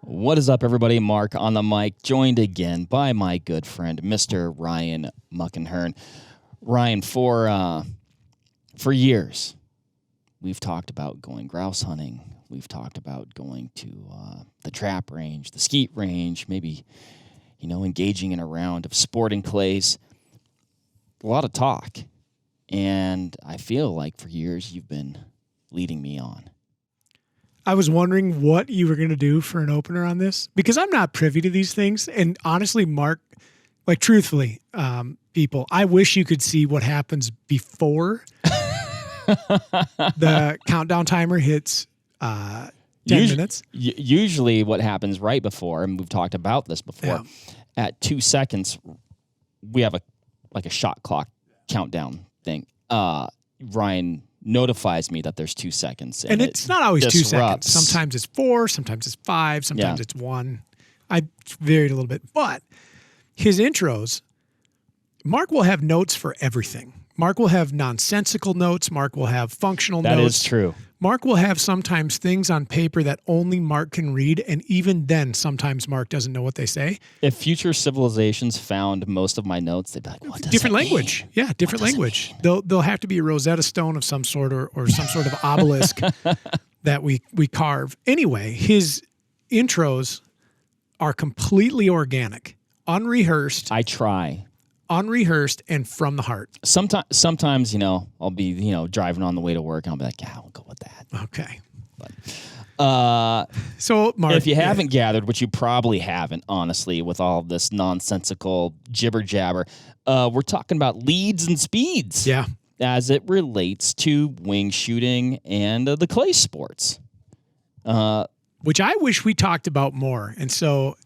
What is up, everybody? Mark on the mic, joined again by my good friend, Mr. Ryan Muckenhirn. Ryan, for years, we've talked about going grouse hunting. We've talked about going to the trap range, the skeet range, maybe, engaging in a round of sporting clays. A lot of talk. And I feel like for years you've been leading me on. I was wondering what you were going to do for an opener on this because I'm not privy to these things. And honestly, Mark, truthfully, people, I wish you could see what happens before the countdown timer hits 10 minutes. Usually what happens right before, and we've talked about this before, at 2 seconds, we have a shot clock countdown thing. Ryan notifies me that there's 2 seconds. And it's not always disrupts. 2 seconds. Sometimes it's 4, sometimes it's 5, sometimes it's 1. I varied a little bit. But his intros, Mark will have notes for everything. Mark will have nonsensical notes. Mark will have functional notes. That is true. Mark will have sometimes things on paper that only Mark can read, and even then, sometimes Mark doesn't know what they say. If future civilizations found most of my notes, they'd be like, what does different that language. mean? Yeah, different language. They'll have to be a Rosetta Stone of some sort or some sort of obelisk that we carve. Anyway, his intros are completely organic, unrehearsed. I try. Unrehearsed and from the heart. Sometimes, I'll be, driving on the way to work and I'll be like, yeah, I'll go with that. Okay. But, so, Mark, if you haven't gathered, which you probably haven't, honestly, with all of this nonsensical jibber jabber, we're talking about leads and speeds. Yeah. As it relates to wing shooting and the clay sports. Which I wish we talked about more. And so,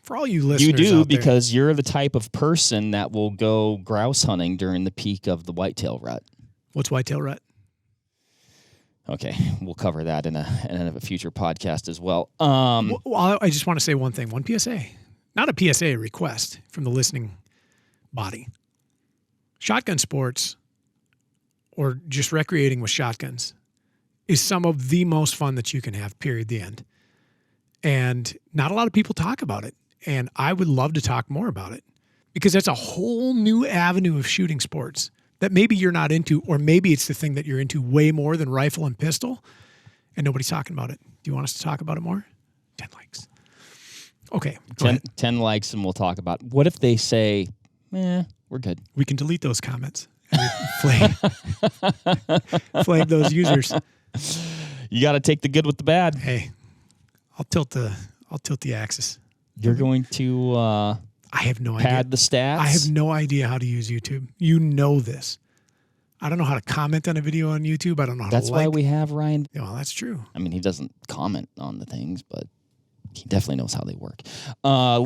for all you listeners, you do out there, because you're the type of person that will go grouse hunting during the peak of the whitetail rut. What's whitetail rut? Okay, we'll cover that in a future podcast as well. Well, I just want to say one thing, one PSA, not a PSA, a request from the listening body. Shotgun sports, or just recreating with shotguns, is some of the most fun that you can have. Period. The end. And not a lot of people talk about it. And I would love to talk more about it because that's a whole new avenue of shooting sports that maybe you're not into, or maybe it's the thing that you're into way more than rifle and pistol, and nobody's talking about it. Do you want us to talk about it more? 10 likes. Okay. 10 likes and we'll talk about what if they say, we're good. We can delete those comments and flag those users. You got to take the good with the bad. Hey, I'll tilt the axis. You're going to I have no idea. Pad the stats? I have no idea how to use YouTube. You know this. I don't know how to comment on a video on YouTube. I don't know how That's to like. why we have Ryan. Yeah, well, that's true. I mean, he doesn't comment on the things, but he definitely knows how they work.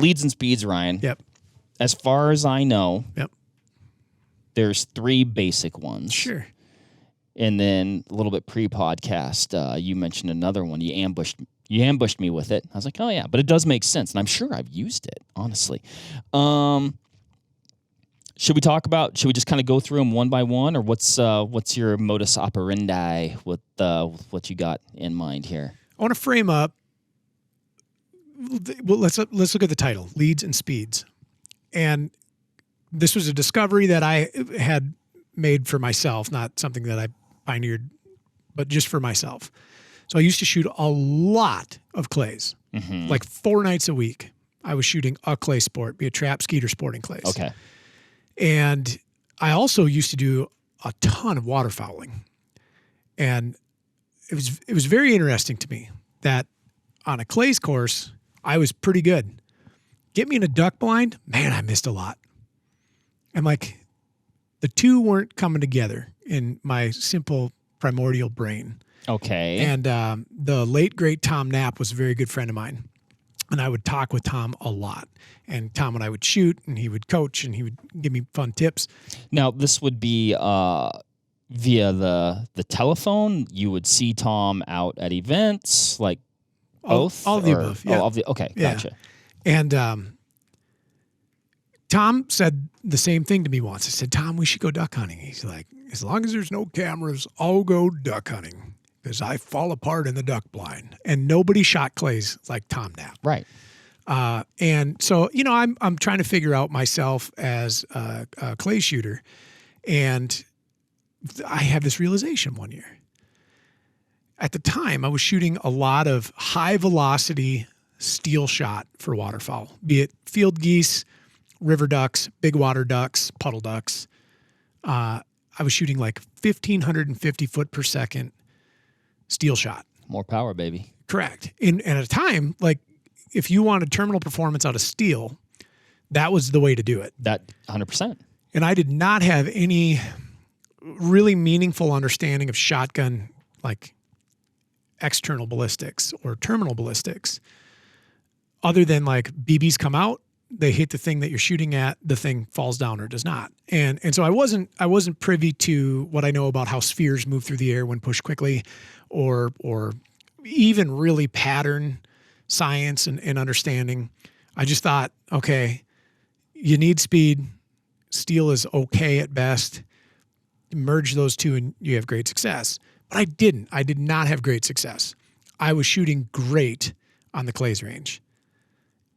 Leads and speeds, Ryan. Yep. As far as I know, Yep. There's 3 basic ones. Sure. And then a little bit pre-podcast, you mentioned another one. You ambushed me with it. I was like, oh, yeah, but it does make sense. And I'm sure I've used it, honestly. Should we just kind of go through them one by one? Or what's your modus operandi with what you got in mind here? I want to frame up. Well, let's look at the title, Leads and Speeds. And this was a discovery that I had made for myself, not something that I pioneered, but just for myself. So I used to shoot a lot of clays, like 4 nights a week. I was shooting a clay sport, be it trap, skeet, or sporting clays. Okay. And I also used to do a ton of waterfowling. And it was very interesting to me that on a clays course, I was pretty good. Get me in a duck blind, man, I missed a lot. And the two weren't coming together in my simple primordial brain. Okay. And the late, great Tom Knapp was a very good friend of mine. And I would talk with Tom a lot. And Tom and I would shoot, and he would coach, and he would give me fun tips. Now, this would be via the telephone? You would see Tom out at events, like both? All of the above, yeah. Okay, yeah. Gotcha. And Tom said the same thing to me once. I said, Tom, we should go duck hunting. He's like, as long as there's no cameras, I'll go duck hunting. because I fall apart in the duck blind. And nobody shot clays like Tom Knapp. Right. And so, you know, I'm trying to figure out myself as a clay shooter. And I have this realization one year. At the time, I was shooting a lot of high velocity steel shot for waterfowl, be it field geese, river ducks, big water ducks, puddle ducks. I was shooting like 1,550 foot per second steel shot. More power, baby. Correct. And at a time, like if you wanted terminal performance out of steel, that was the way to do it. That 100%. And I did not have any really meaningful understanding of shotgun, like external ballistics or terminal ballistics, other than like BBs come out, they hit the thing that you're shooting at, the thing falls down or does not. And so I wasn't privy to what I know about how spheres move through the air when pushed quickly, or even really pattern science and understanding. I just thought, okay, you need speed. Steel is okay at best. Merge those two and you have great success. But I didn't. I did not have great success. I was shooting great on the clays range.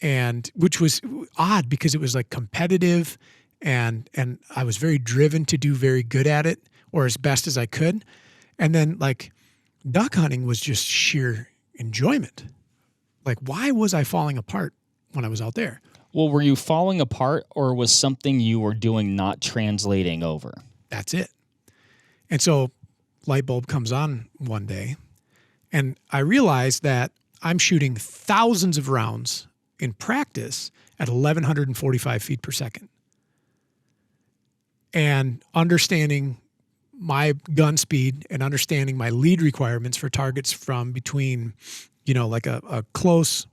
And which was odd because it was like competitive and I was very driven to do very good at it or as best as I could. And then like duck hunting was just sheer enjoyment. Like, why was I falling apart when I was out there? Well, were you falling apart or was something you were doing not translating over? That's it. And so light bulb comes on one day and I realized that I'm shooting thousands of rounds in practice at 1,145 feet per second. And understanding my gun speed and understanding my lead requirements for targets from between, you know, like a close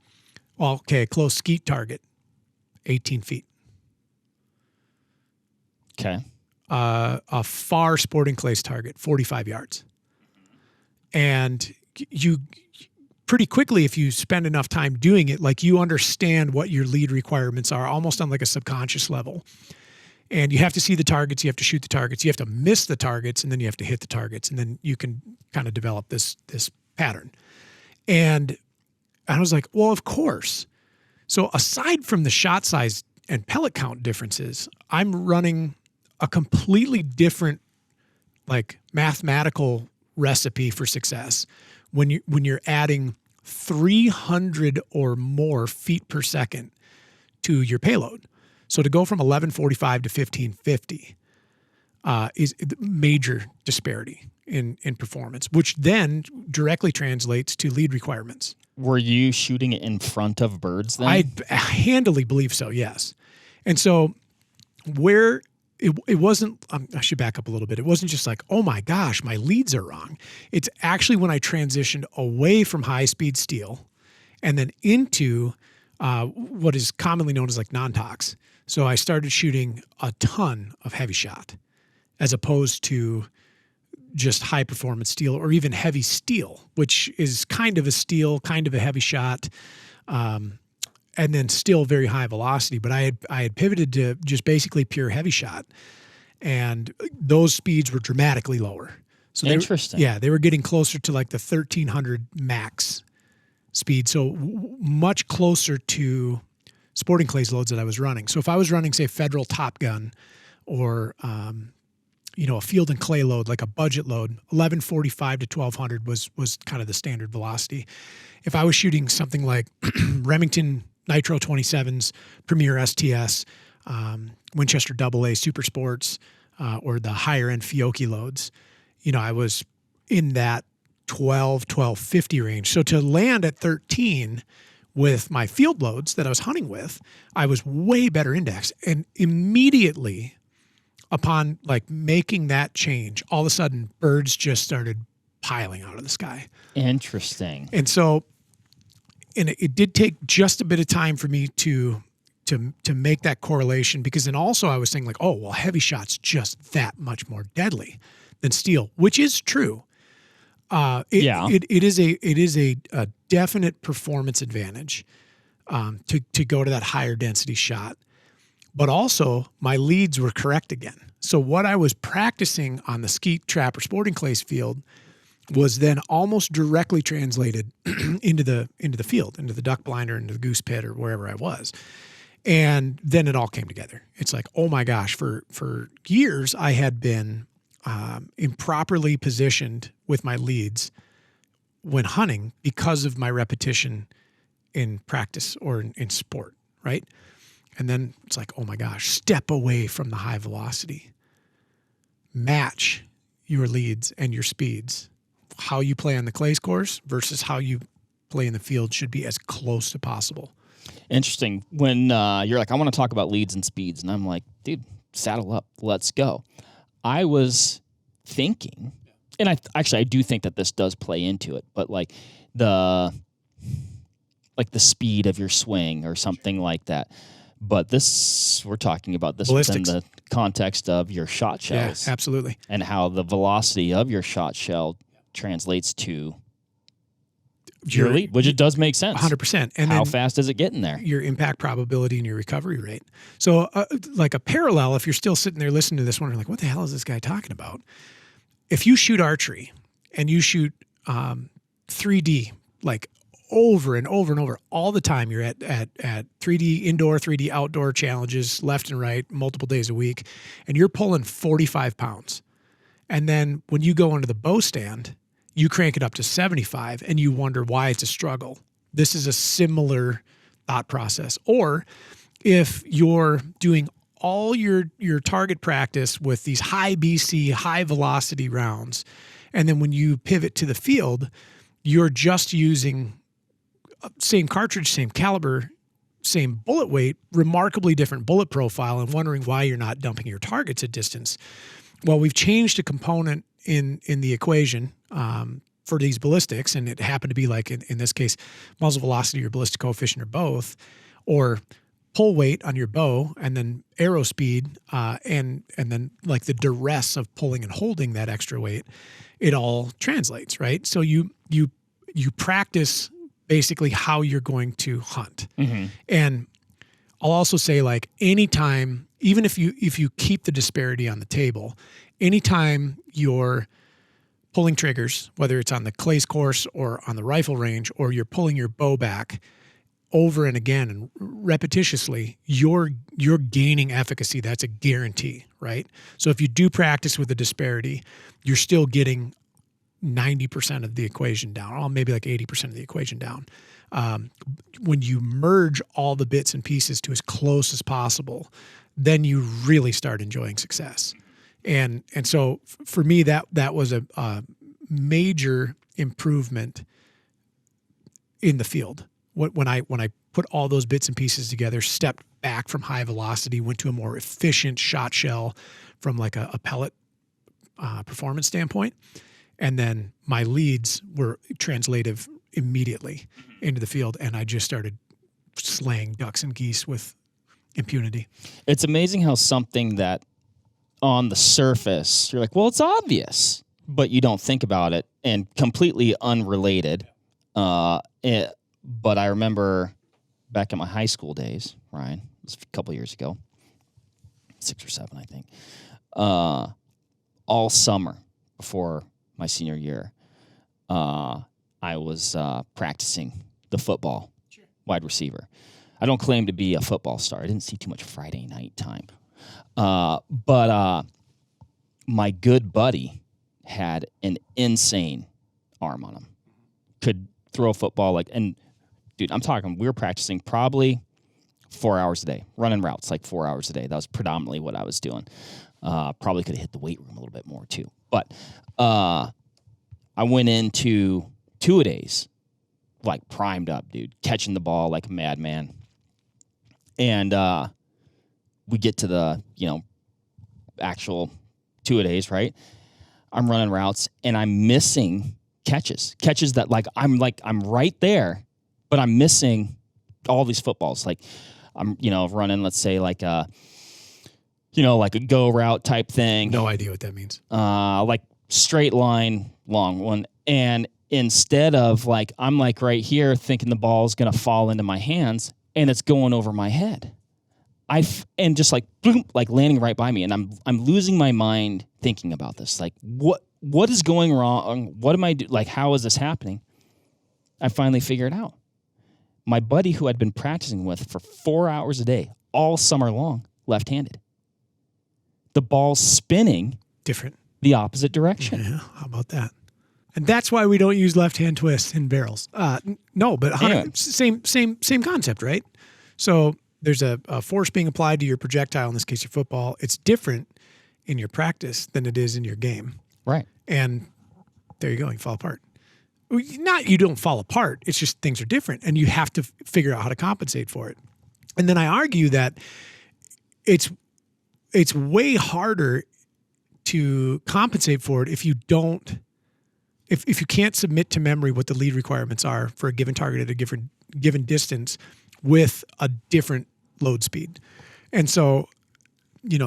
skeet target, 18 feet. Okay. A far sporting clays target, 45 yards. And you pretty quickly, if you spend enough time doing it, like you understand what your lead requirements are almost on like a subconscious level. And you have to see the targets, you have to shoot the targets, you have to miss the targets, and then you have to hit the targets. And then you can kind of develop this pattern. And I was like, well, of course. So aside from the shot size and pellet count differences, I'm running a completely different like mathematical recipe for success when you're adding 300 or more feet per second to your payload. So to go from 1145 to 1550 is a major disparity in performance, which then directly translates to lead requirements. Were you shooting it in front of birds then? I handily believe so, yes. And so where it wasn't, I should back up a little bit. It wasn't just like, oh my gosh, my leads are wrong. It's actually when I transitioned away from high-speed steel and then into what is commonly known as like non-tox. So I started shooting a ton of heavy shot as opposed to just high-performance steel or even heavy steel, which is kind of a steel, kind of a heavy shot, and then still very high velocity. But I had pivoted to just basically pure heavy shot, and those speeds were dramatically lower. So interesting. They were getting closer to like the 1,300 max speed, so much closer to sporting clays loads that I was running. So if I was running, say, Federal Top Gun or a field and clay load, like a budget load, 1145 to 1,200 was kind of the standard velocity. If I was shooting something like Remington Nitro 27s, Premier STS, Winchester AA Super Sports, or the higher end Fiocchi loads, I was in that 1250 range. So to land at 13 with my field loads that I was hunting with, I was way better indexed. And immediately upon like making that change, all of a sudden birds just started piling out of the sky. Interesting. And so, and it did take just a bit of time for me to make that correlation, because then also I was saying like, oh, well, heavy shot's just that much more deadly than steel, which is true. It is a definite performance advantage to go to that higher density shot. But also my leads were correct again. So what I was practicing on the skeet trap or sporting clays field was then almost directly translated into the field, into the duck blind or into the goose pit or wherever I was. And then it all came together. It's like, oh my gosh, for years I had been improperly positioned with my leads when hunting because of my repetition in practice or in sport, right? And then it's like, oh my gosh, step away from the high velocity. Match your leads and your speeds. How you play on the clays course versus how you play in the field should be as close to possible. Interesting. When you're like, I want to talk about leads and speeds, and I'm like, dude, saddle up, let's go. I was thinking, and I do think that this does play into it, but like the speed of your swing or something like that. But we're talking about this within the context of your shot shells. Yeah, absolutely. And how the velocity of your shot shell translates to your lead, which it does make sense. 100%. And how fast is it getting there? Your impact probability and your recovery rate. So like a parallel, if you're still sitting there listening to this one, you're like, what the hell is this guy talking about? If you shoot archery and you shoot 3D, like over and over and over all the time, you're at 3D indoor, 3D outdoor challenges left and right, multiple days a week, and you're pulling 45 pounds. And then when you go into the bow stand, you crank it up to 75 and you wonder why it's a struggle. This is a similar thought process. Or if you're doing all your target practice with these high BC, high velocity rounds, and then when you pivot to the field, you're just using same cartridge, same caliber, same bullet weight, remarkably different bullet profile, and wondering why you're not dumping your targets at distance. Well, we've changed a component in the equation for these ballistics, and it happened to be like in this case, muzzle velocity or ballistic coefficient or both, or pull weight on your bow, and then arrow speed, and then like the duress of pulling and holding that extra weight. It all translates, right? So you practice basically how you're going to hunt. Mm-hmm. And I'll also say, like, anytime, even if you keep the disparity on the table, anytime you're pulling triggers, whether it's on the clays course or on the rifle range, or you're pulling your bow back over and again and repetitiously, you're gaining efficacy. That's a guarantee, right? So if you do practice with the disparity, you're still getting 90% of the equation down, or maybe like 80% of the equation down. When you merge all the bits and pieces to as close as possible, then you really start enjoying success. And so for me, that was a major improvement in the field. When I put all those bits and pieces together, stepped back from high velocity, went to a more efficient shot shell from like a pellet performance standpoint. And then my leads were translative immediately into the field, and I just started slaying ducks and geese with impunity. It's amazing how something that on the surface, you're like, well, it's obvious, but you don't think about it, and completely unrelated. But I remember back in my high school days, Ryan, it was a couple years ago, 6 or 7, I think, all summer before my senior year, I was practicing the football wide receiver. I don't claim to be a football star. I didn't see too much Friday night time. But my good buddy had an insane arm on him. Could throw a football and dude, I'm talking, we were practicing probably 4 hours a day, running routes like 4 hours a day. That was predominantly what I was doing. Probably could have hit the weight room a little bit more too. But I went into 2-a-days, like primed up, dude, catching the ball like a madman. And we get to the, actual 2-a-days, right? I'm running routes and I'm missing catches that I'm right there, but I'm missing all these footballs. Like I'm, running, let's say like a go route type thing. No idea what that means. Like straight line, long one. And instead of I'm right here thinking the ball's going to fall into my hands and it's going over my head. And just boom, landing right by me. And I'm losing my mind thinking about this. Like, what what is going wrong? What am I doing? Like, how is this happening? I finally figured it out. My buddy who I'd been practicing with for 4 hours a day, all summer long, left-handed. The ball's spinning Different. the opposite direction. Yeah, how about that? And that's why we don't use left-hand twists in barrels. No, but Anyway. same concept, right? So there's a force being applied to your projectile, in this case your football. It's different in your practice than it is in your game. Right. And there you go, you fall apart. Not you don't fall apart, it's just things are different, and you have to figure out how to compensate for it. And then I argue that it's way harder to compensate for it if you don't, if you can't submit to memory what the lead requirements are for a given target at a given distance with a different load speed. And so,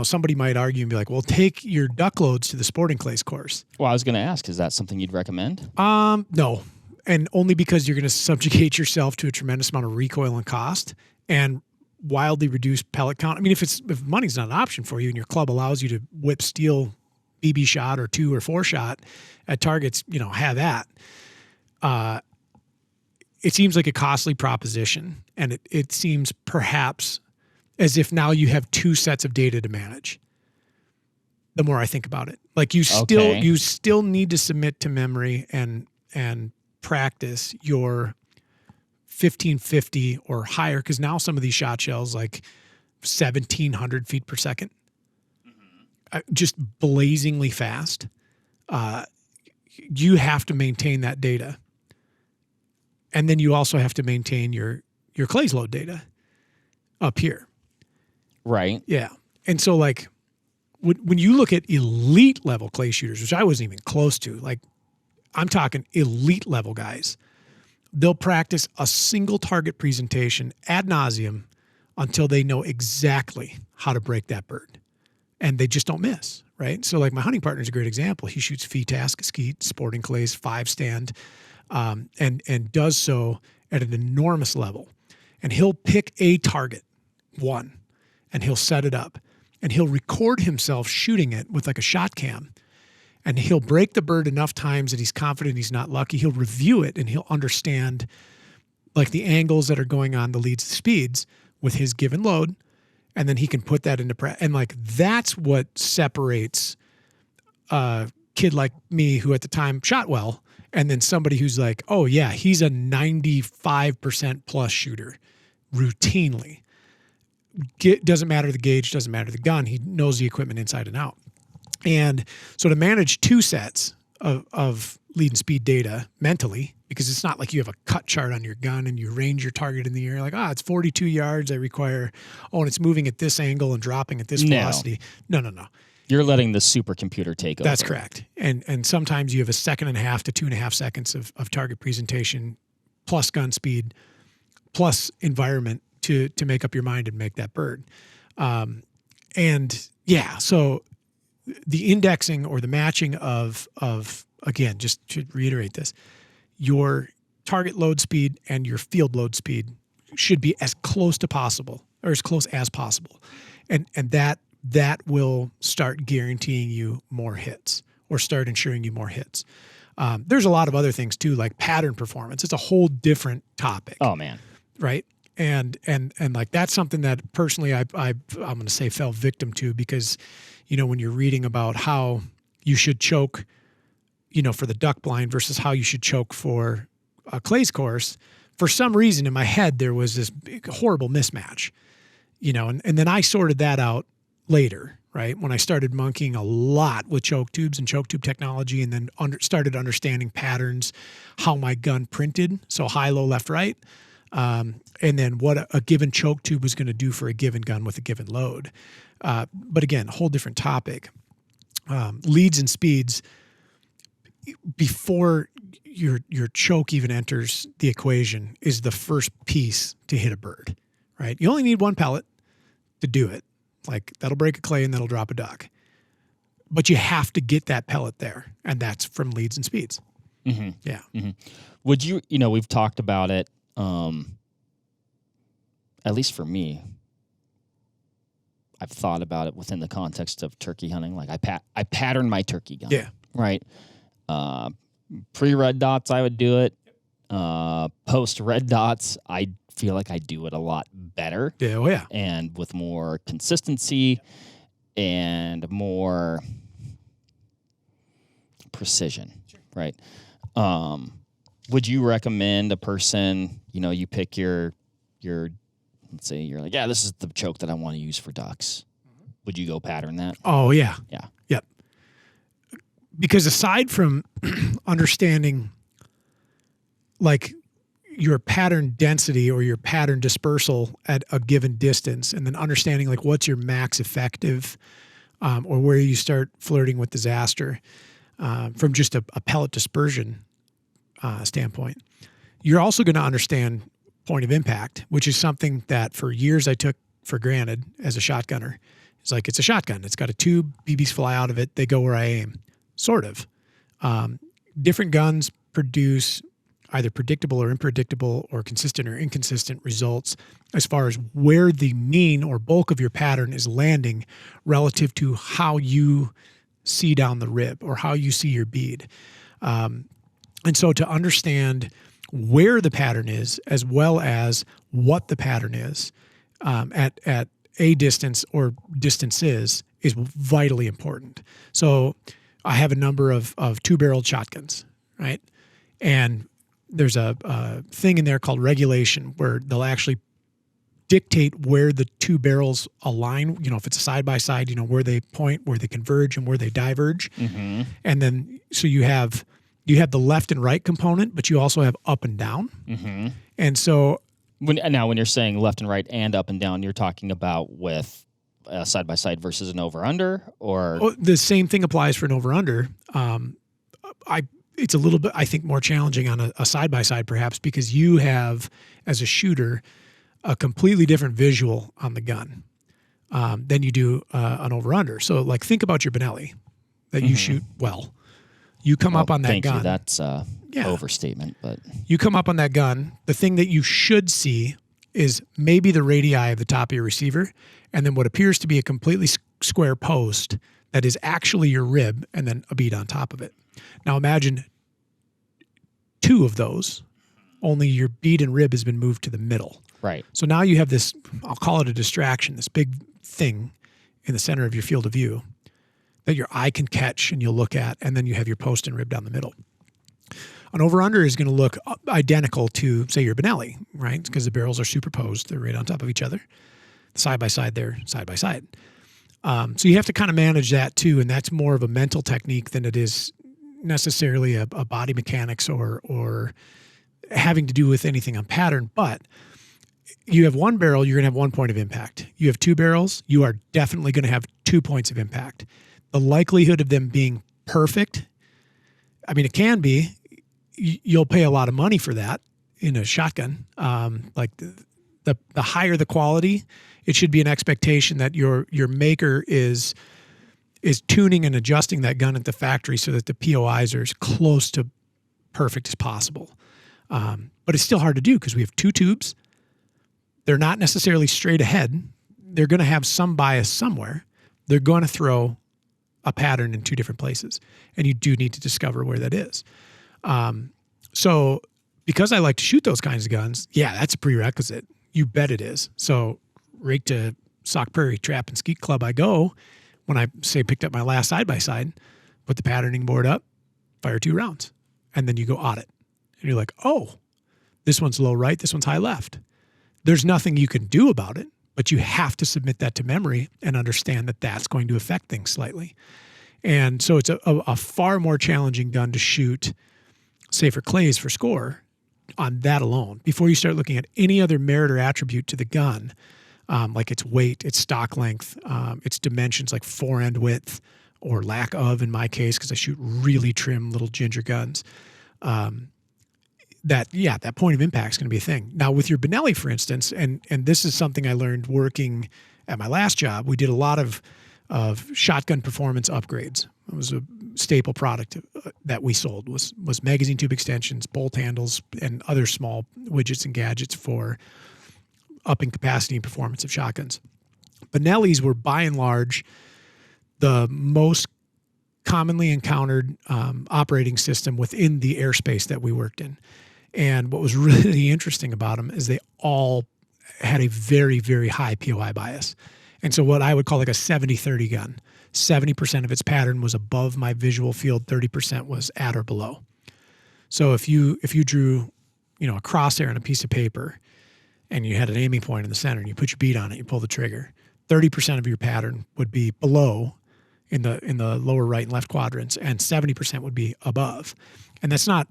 somebody might argue and be like, well, take your duck loads to the sporting clays course. Well, I was going to ask, is that something you'd recommend? No. And only because you're going to subjugate yourself to a tremendous amount of recoil and cost and wildly reduced pellet count. I mean, if money's not an option for you and your club allows you to whip steel BB shot or 2 or 4 shot at targets, have that. It seems like a costly proposition, and it seems perhaps as if now you have 2 sets of data to manage. The more I think about it, like you still need to submit to memory and practice your 1550 or higher, because now some of these shot shells like 1,700 feet per second, just blazingly fast. You have to maintain that data, and then you also have to maintain your clays load data up here. Right. Yeah. And so like when you look at elite level clay shooters, which I wasn't even close to, like I'm talking elite level guys, they'll practice a single target presentation ad nauseum until they know exactly how to break that bird. And they just don't miss, right? So like my hunting partner is a great example. He shoots FETASC, skeet, sporting clays, 5-stand, and does so at an enormous level. And he'll pick a target, one, and he'll set it up. And he'll record himself shooting it with like a shot cam. And he'll break the bird enough times that he's confident he's not lucky. He'll review it and he'll understand like the angles that are going on, the leads, the speeds with his given load. And then he can put that into practice. And like, that's what separates a kid like me who at the time shot well. And then somebody who's like, oh yeah, he's a 95% plus shooter routinely. Doesn't matter the gauge, doesn't matter the gun. He knows the equipment inside and out. And so to manage 2 sets of lead and speed data mentally, because it's not like you have a cut chart on your gun and you range your target in the air like, it's 42 yards. I require, and it's moving at this angle and dropping at this velocity. No. You're letting the supercomputer take over. That's correct. And sometimes you have 1.5 to 2.5 seconds of target presentation plus gun speed plus environment to make up your mind and make that bird. So the indexing or the matching of again, just to reiterate this, your target load speed and your field load speed should be as close to possible or as close as possible. And that will start guaranteeing you more hits or start ensuring you more hits. There's a lot of other things too, like pattern performance. It's a whole different topic. Oh man. Right. And like, that's something that personally I'm going to say fell victim to, because, when you're reading about how you should choke, for the duck blind versus how you should choke for a clays course, for some reason in my head, there was this big, horrible mismatch, and then I sorted that out later, right? When I started monkeying a lot with choke tubes and choke tube technology, and then started understanding patterns, how my gun printed. So high, low, left, right. And then what a given choke tube was going to do for a given gun with a given load. But again, a whole different topic. Leads and speeds, before your choke even enters the equation, is the first piece to hit a bird, right? You only need 1 pellet to do it. Like, that'll break a clay and that'll drop a duck. But you have to get that pellet there, and that's from leads and speeds. Mm-hmm. Yeah. Mm-hmm. Would you, we've talked about it, at least for me, I've thought about it within the context of turkey hunting. Like I pattern my turkey gun. Yeah. Right. Pre-red dots, I would do it. Post-red dots, I feel like I do it a lot better. Yeah, oh yeah. And with more consistency and more precision, right? Would you recommend a person, you pick your let's say you're like, yeah, this is the choke that I want to use for ducks. Would you go pattern that? Oh yeah. Yeah. Yep. Because aside from understanding like your pattern density or your pattern dispersal at a given distance, and then understanding like what's your max effective, or where you start flirting with disaster, from just a pellet dispersion standpoint, you're also going to understand point of impact, which is something that for years I took for granted as a shotgunner. It's like, it's a shotgun. It's got a tube, BBs fly out of it. They go where I aim. Sort of. Different guns produce either predictable or unpredictable or consistent or inconsistent results as far as where the mean or bulk of your pattern is landing relative to how you see down the rib or how you see your bead. And so to understand where the pattern is as well as what the pattern is at a distance or distances is vitally important. So I have a number of two-barreled shotguns, right? And there's a thing in there called regulation where they'll actually dictate where the two barrels align. If it's a side-by-side, where they point, where they converge, and where they diverge. Mm-hmm. And then so you have the left and right component, but you also have up and down. Mm-hmm. And so when you're saying left and right and up and down, you're talking about with side by side versus an over under, or the same thing applies for an over under. It's a little bit, I think, more challenging on a side by side perhaps because you have as a shooter a completely different visual on the gun than you do an over under. So like think about your Benelli that you shoot well. You come up on that thank gun. You. That's overstatement, but you come up on that gun. The thing that you should see is maybe the radii of the top of your receiver, and then what appears to be a completely square post that is actually your rib, and then a bead on top of it. Now imagine two of those, only your bead and rib has been moved to the middle. Right. So now you have this, I'll call it a distraction, this big thing in the center of your field of view that your eye can catch and you'll look at, and then you have your post and rib down the middle. An over-under is going to look identical to, say, your Benelli, right? Because the barrels are superposed. They're right on top of each other. Side-by-side, they're side-by-side. So you have to kind of manage that, too, and that's more of a mental technique than it is necessarily a body mechanics or having to do with anything on pattern. But you have one barrel, you're going to have 1 point of impact. You have two barrels, you are definitely going to have 2 points of impact. The likelihood of them being perfect, I mean, it can be. You'll pay a lot of money for that in a shotgun. Like the higher the quality, it should be an expectation that your maker is tuning and adjusting that gun at the factory so that the POIs are as close to perfect as possible. But it's still hard to do because we have two tubes. They're not necessarily straight ahead. They're going to have some bias somewhere. They're going to throw a pattern in two different places, and you do need to discover where that is. So because I like to shoot those kinds of guns, yeah, that's a prerequisite. You bet it is. So right to Sauk Prairie Trap and Skeet Club I go when I say picked up my last side-by-side, put the patterning board up, fire 2 rounds, and then you go audit. And you're like, oh, this one's low right, this one's high left. There's nothing you can do about it, but you have to submit that to memory and understand that that's going to affect things slightly. And so it's a far more challenging gun to shoot, say for clays for score, on that alone. Before you start looking at any other merit or attribute to the gun, like its weight, its stock length, its dimensions like fore-end width or lack of in my case, because I shoot really trim little ginger guns, that point of impact is going to be a thing. Now with your Benelli, for instance, and this is something I learned working at my last job, we did a lot of shotgun performance upgrades. It was a staple product that we sold was magazine tube extensions, bolt handles, and other small widgets and gadgets for upping capacity and performance of shotguns. Benellis were by and large the most commonly encountered operating system within the airspace that we worked in. And what was really interesting about them is they all had a very, very high POI bias. And so what I would call like a 70-30 gun, 70% of its pattern was above my visual field, 30% was at or below. So if you drew, a crosshair on a piece of paper and you had an aiming point in the center and you put your bead on it, you pull the trigger, 30% of your pattern would be below in the lower right and left quadrants, and 70% would be above. And that's not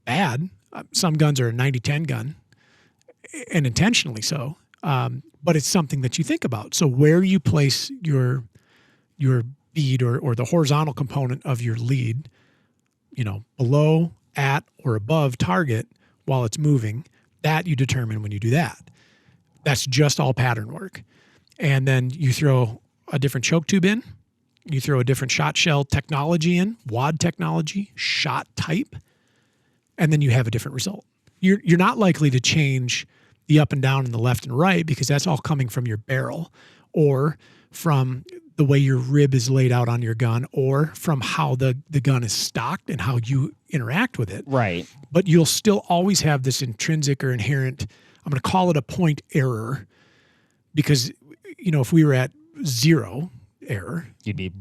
bad. Some guns are a 90-10 gun, and intentionally so. But it's something that you think about. So where you place your bead or the horizontal component of your lead, below, at, or above target while it's moving, that you determine when you do that. That's just all pattern work. And then you throw a different choke tube in, you throw a different shot shell technology in, wad technology, shot type, and then you have a different result. You're not likely to change the up and down and the left and right because that's all coming from your barrel or from the way your rib is laid out on your gun or from how the gun is stocked and how you interact with it. Right. But you'll still always have this intrinsic or inherent, I'm going to call it a point error, because, if we were at 0 error, you'd be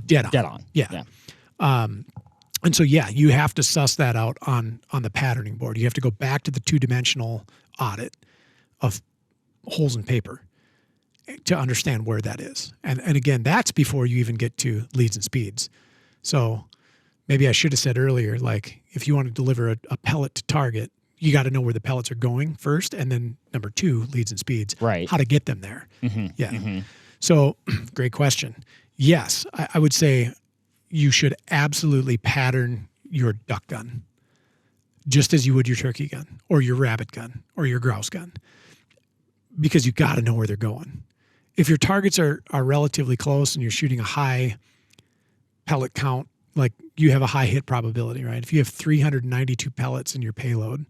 dead on. Dead on. Yeah. And so, you have to suss that out on the patterning board. You have to go back to the 2-dimensional audit of holes in paper to understand where that is. And again, that's before you even get to leads and speeds. So maybe I should have said earlier, like if you want to deliver a pellet to target, you got to know where the pellets are going first. And then number 2, leads and speeds, right? How to get them there. Mm-hmm. Yeah. Mm-hmm. So great question. Yes, I would say you should absolutely pattern your duck gun just as you would your turkey gun or your rabbit gun or your grouse gun, because you got to know where they're going. If your targets are relatively close and you're shooting a high pellet count, like you have a high hit probability, right? If you have 392 pellets in your payload,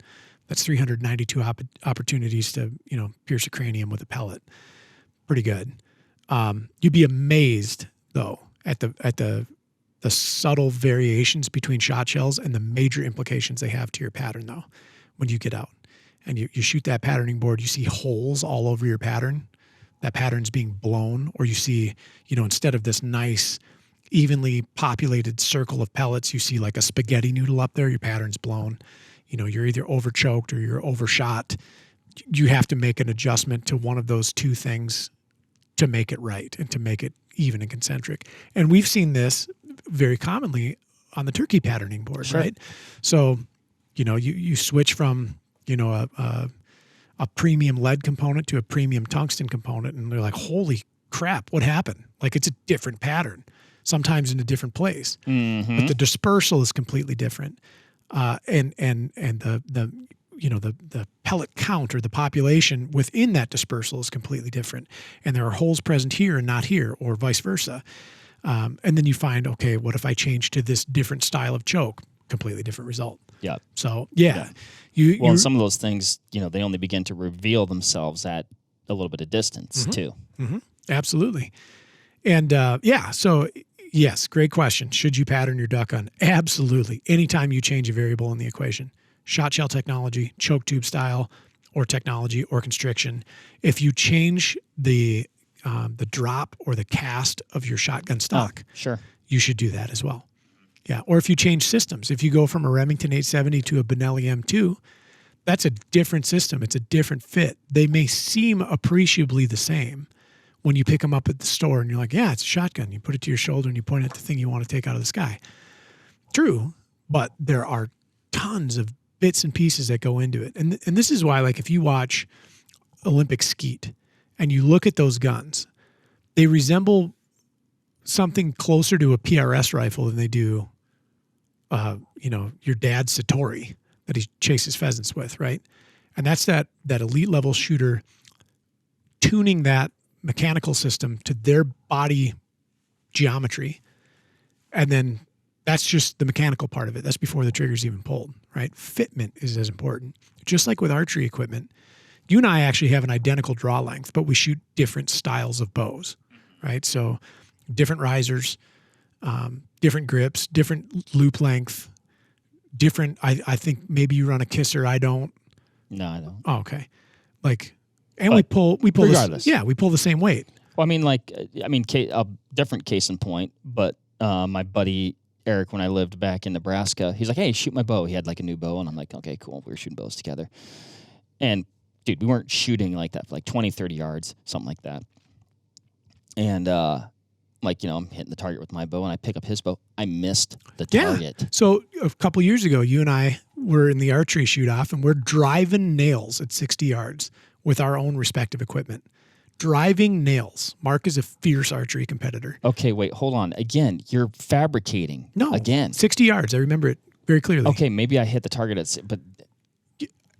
that's 392 opportunities to, pierce a cranium with a pellet. Pretty good. You'd be amazed though at the subtle variations between shot shells and the major implications they have to your pattern though. When you get out and you shoot that patterning board, you see holes all over your pattern. That pattern's being blown, or you see, instead of this nice, evenly populated circle of pellets, you see like a spaghetti noodle up there, your pattern's blown. You're either over choked or you're overshot. You have to make an adjustment to one of those two things to make it right and to make it even and concentric. And we've seen this very commonly on the turkey patterning board, sure. Right? So, you switch from, a premium lead component to a premium tungsten component, and they're like, holy crap, what happened? Like it's a different pattern, sometimes in a different place, Mm-hmm. but the dispersal is completely different. And the pellet count or the population within that dispersal is completely different. And there are holes present here and not here, or vice versa. And then you find, okay, what if I change to this different style of choke? Completely different result. Yeah. So Yeah. You some of those things, they only begin to reveal themselves at a little bit of distance too. Mm-hmm. Absolutely. And so yes, great question. Should you pattern your duck gun? Absolutely. Anytime you change a variable in the equation, shot shell technology, choke tube style, or technology, or constriction, if you change the drop or the cast of your shotgun stock, sure, you should do that as well. Yeah. Or if you change systems, if you go from a Remington 870 to a Benelli M2, that's a different system. It's a different fit. They may seem appreciably the same when you pick them up at the store and you're like, yeah, it's a shotgun. You put it to your shoulder and you point at the thing you want to take out of the sky. True, but there are tons of bits and pieces that go into it. And this is why, like, if you watch Olympic skeet and you look at those guns, they resemble something closer to a PRS rifle than they do your dad's Satori that he chases pheasants with, right? And that's that elite level shooter tuning that mechanical system to their body geometry. And then that's just the mechanical part of it. That's before the trigger's even pulled, right? Fitment is as important. Just like with archery equipment, you and I actually have an identical draw length, but we shoot different styles of bows, right? So different risers, different grips, different loop length, different. I think maybe you run a kisser. I don't. No, I don't. Oh, okay. Like, and But we pull regardless. we pull the same weight. Well, a different case in point, but my buddy Eric, when I lived back in Nebraska, he's like, hey, shoot my bow. He had like a new bow, and I'm like, okay, cool. We were shooting bows together. And, dude, we weren't shooting like that for like 20, 30 yards, something like that. And, I'm hitting the target with my bow, and I pick up his bow. I missed the target. Yeah. So a couple years ago, you and I were in the archery shoot-off, and we're driving nails at 60 yards with our own respective equipment. Driving nails. Mark is a fierce archery competitor. Okay, wait, hold on. Again, you're fabricating. No. Again. 60 yards. I remember it very clearly. Okay, maybe I hit the target but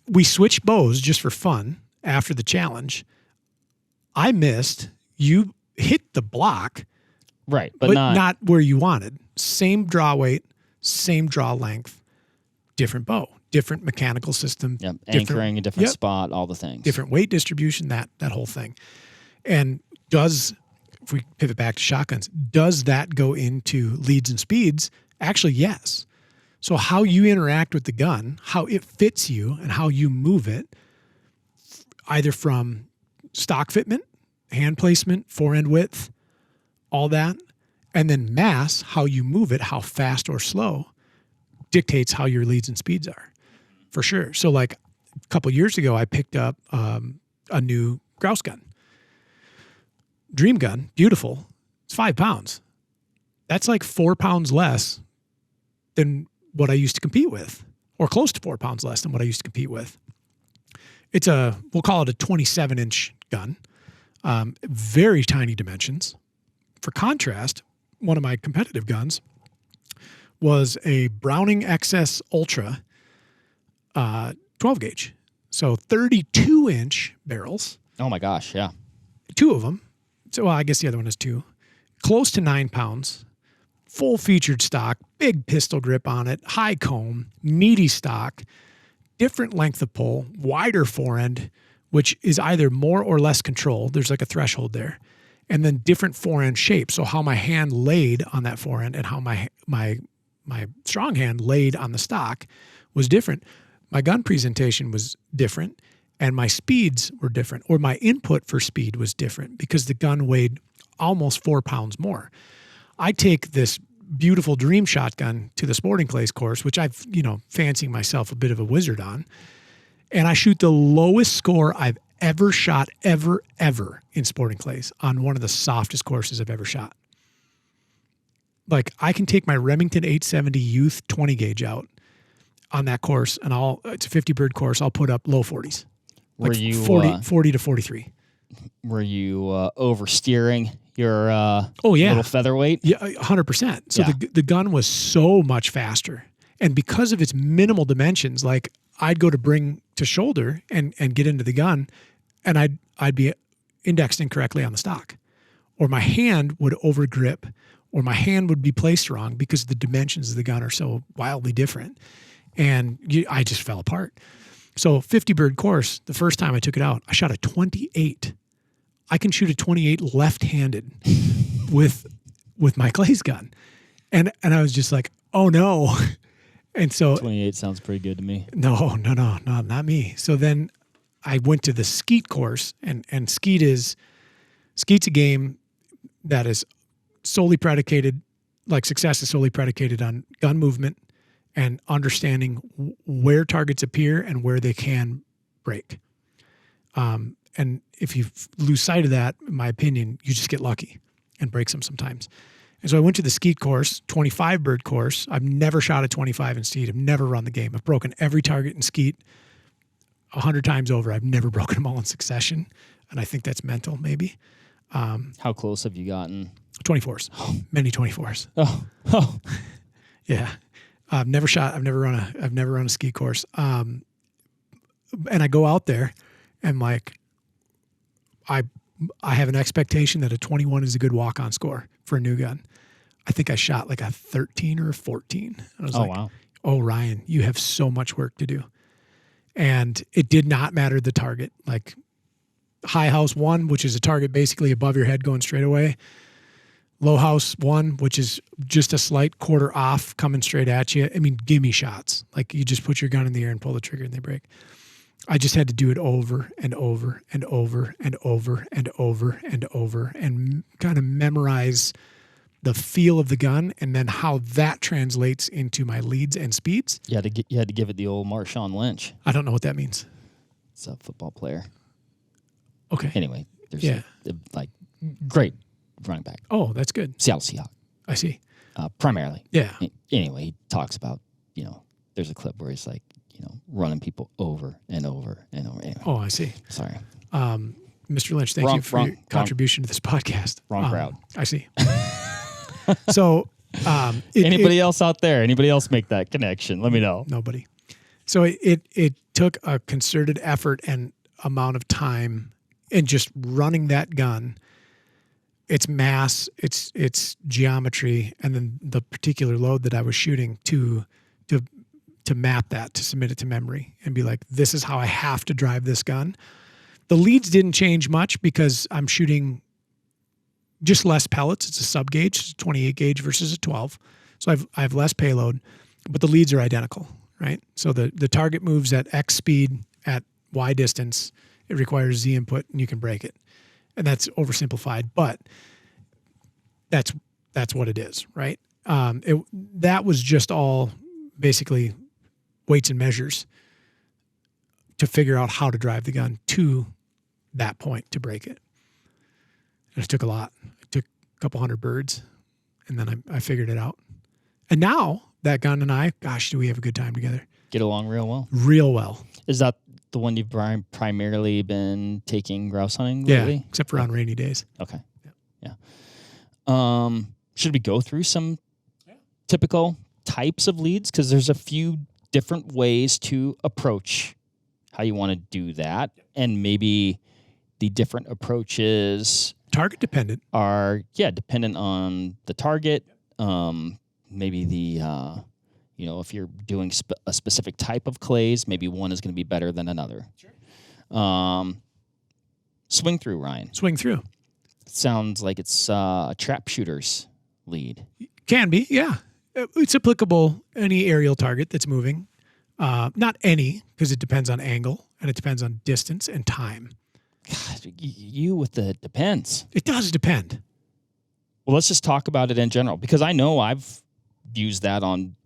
we switched bows just for fun after the challenge. I missed. You hit the block. Right, but not where you wanted. Same draw weight, same draw length, different bow, different mechanical system. Yep, anchoring a different spot, all the things. Different weight distribution, that whole thing. And if we pivot back to shotguns, does that go into leads and speeds? Actually, yes. So how you interact with the gun, how it fits you, and how you move it, either from stock fitment, hand placement, forend width, all that, and then mass, how you move it, how fast or slow, dictates how your leads and speeds are, for sure. So like a couple years ago, I picked up a new grouse gun. Dream gun, beautiful. It's 5 pounds. That's like 4 pounds less than what I used to compete with, or close to 4 pounds less than what I used to compete with. It's we'll call it a 27-inch gun, very tiny dimensions. For contrast, one of my competitive guns was a Browning XS Ultra 12 gauge. So 32-inch barrels. Oh my gosh, yeah. 2 of them. So, well, I guess the other one is 2. Close to 9 pounds. Full featured stock, big pistol grip on it, high comb, meaty stock, different length of pull, wider forend, which is either more or less control. There's like a threshold there. And then different forend shape. So how my hand laid on that forend and how my strong hand laid on the stock was different. My gun presentation was different, and my speeds were different, or my input for speed was different because the gun weighed almost 4 pounds more. I take this beautiful Dream shotgun to the sporting clays course, which I've, fancying myself a bit of a wizard on, and I shoot the lowest score I've ever shot, ever in sporting clays on one of the softest courses I've ever shot. Like, I can take my Remington 870 Youth 20 gauge out on that course, and it's a 50 bird course. I'll put up low 40s. Were like you 40 to 43? Were you oversteering your little little featherweight? Yeah, 100%. So the gun was so much faster, and because of its minimal dimensions, like I'd go to bring to shoulder and get into the gun, and I'd be indexed incorrectly on the stock, or my hand would overgrip, or my hand would be placed wrong because the dimensions of the gun are so wildly different, and I just fell apart. So 50 bird course, the first time I took it out, I shot a 28. I can shoot a 28 left-handed with my clays gun, and I was just like, oh no. And so 28 sounds pretty good to me. No, not me. So then I went to the skeet course, and skeet's a game that is solely predicated, like success is solely predicated on gun movement and understanding where targets appear and where they can break. And if you lose sight of that, in my opinion, you just get lucky and breaks them sometimes. And so I went to the skeet course, 25 bird course. I've never shot a 25 in skeet. I've never run the game. I've broken every target in skeet 100 times over. I've never broken them all in succession. And I think that's mental, maybe. How close have you gotten? 24s, many 24s. Oh, Yeah. I've never run a ski course. And I go out there and like, I have an expectation that a 21 is a good walk-on score for a new gun. I think I shot like a 13 or a 14. I was wow. Oh, Ryan, you have so much work to do. And it did not matter the target. Like high house 1, which is a target basically above your head going straight away. Low house 1, which is just a slight quarter off coming straight at you. I mean, gimme shots. Like you just put your gun in the air and pull the trigger and they break. I just had to do it over and over and over and over and over and over and kind of memorize the feel of the gun and then how that translates into my leads and speeds. You had to give it the old Marshawn Lynch. I don't know what that means. It's a football player. Okay. Anyway, there's like great running back. Oh, that's good. Seattle Seahawks. I see. Primarily. Yeah. Anyway, he talks about, there's a clip where he's like, running people over and over and over. Anyway, Oh, I see. sorry. Mr. Lynch, thank you for your contribution to this podcast. Wrong crowd. I see. So, Anybody else out there? Anybody else make that connection? Let me know. Nobody. So it took a concerted effort and amount of time in just running that gun. Its mass, its geometry, and then the particular load that I was shooting to map that, to submit it to memory and be like, this is how I have to drive this gun. The leads didn't change much because I'm shooting just less pellets. It's a sub gauge, it's a 28 gauge versus a 12. So I have less payload, but the leads are identical, right? So the target moves at X speed at Y distance. It requires Z input and you can break it. And that's oversimplified, but that's what it is, right? That was just all basically weights and measures to figure out how to drive the gun to that point to break it. And it took a lot. It took a couple hundred birds, and then I figured it out. And now that gun and I, gosh, do we have a good time together. Get along real well. Real well. Is that the one you've primarily been taking grouse hunting Yeah, lately? except for on rainy days. Okay. Yeah. Should we go through some typical types of leads? Because there's a few different ways to approach how you want to do that. And maybe the different approaches Target dependent. are, dependent on the target. Maybe the, if you're doing a specific type of clays, maybe one is going to be better than another. Sure. Swing through, Ryan. Swing through. Sounds like it's a trap shooter's lead. Can be, yeah. It's applicable any aerial target that's moving. Not any, because it depends on angle and it depends on distance and time. God, you with the depends. It does depend. Well, let's just talk about it in general, because I know I've used that on,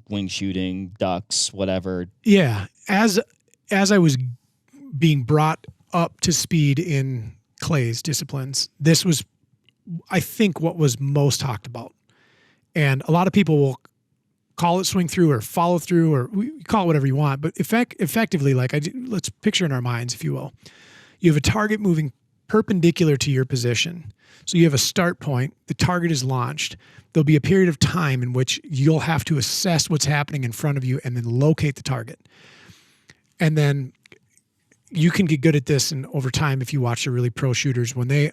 wing shooting, ducks, whatever. Yeah. As I was being brought up to speed in clays disciplines, this was, I think, what was most talked about. And a lot of people will call it swing through or follow through, or we call it whatever you want. But effectively, let's picture in our minds, if you will, you have a target moving perpendicular to your position. So you have a start point. The target is launched. There'll be a period of time in which you'll have to assess what's happening in front of you and then locate the target. And then you can get good at this, and over time, if you watch the really pro shooters, when they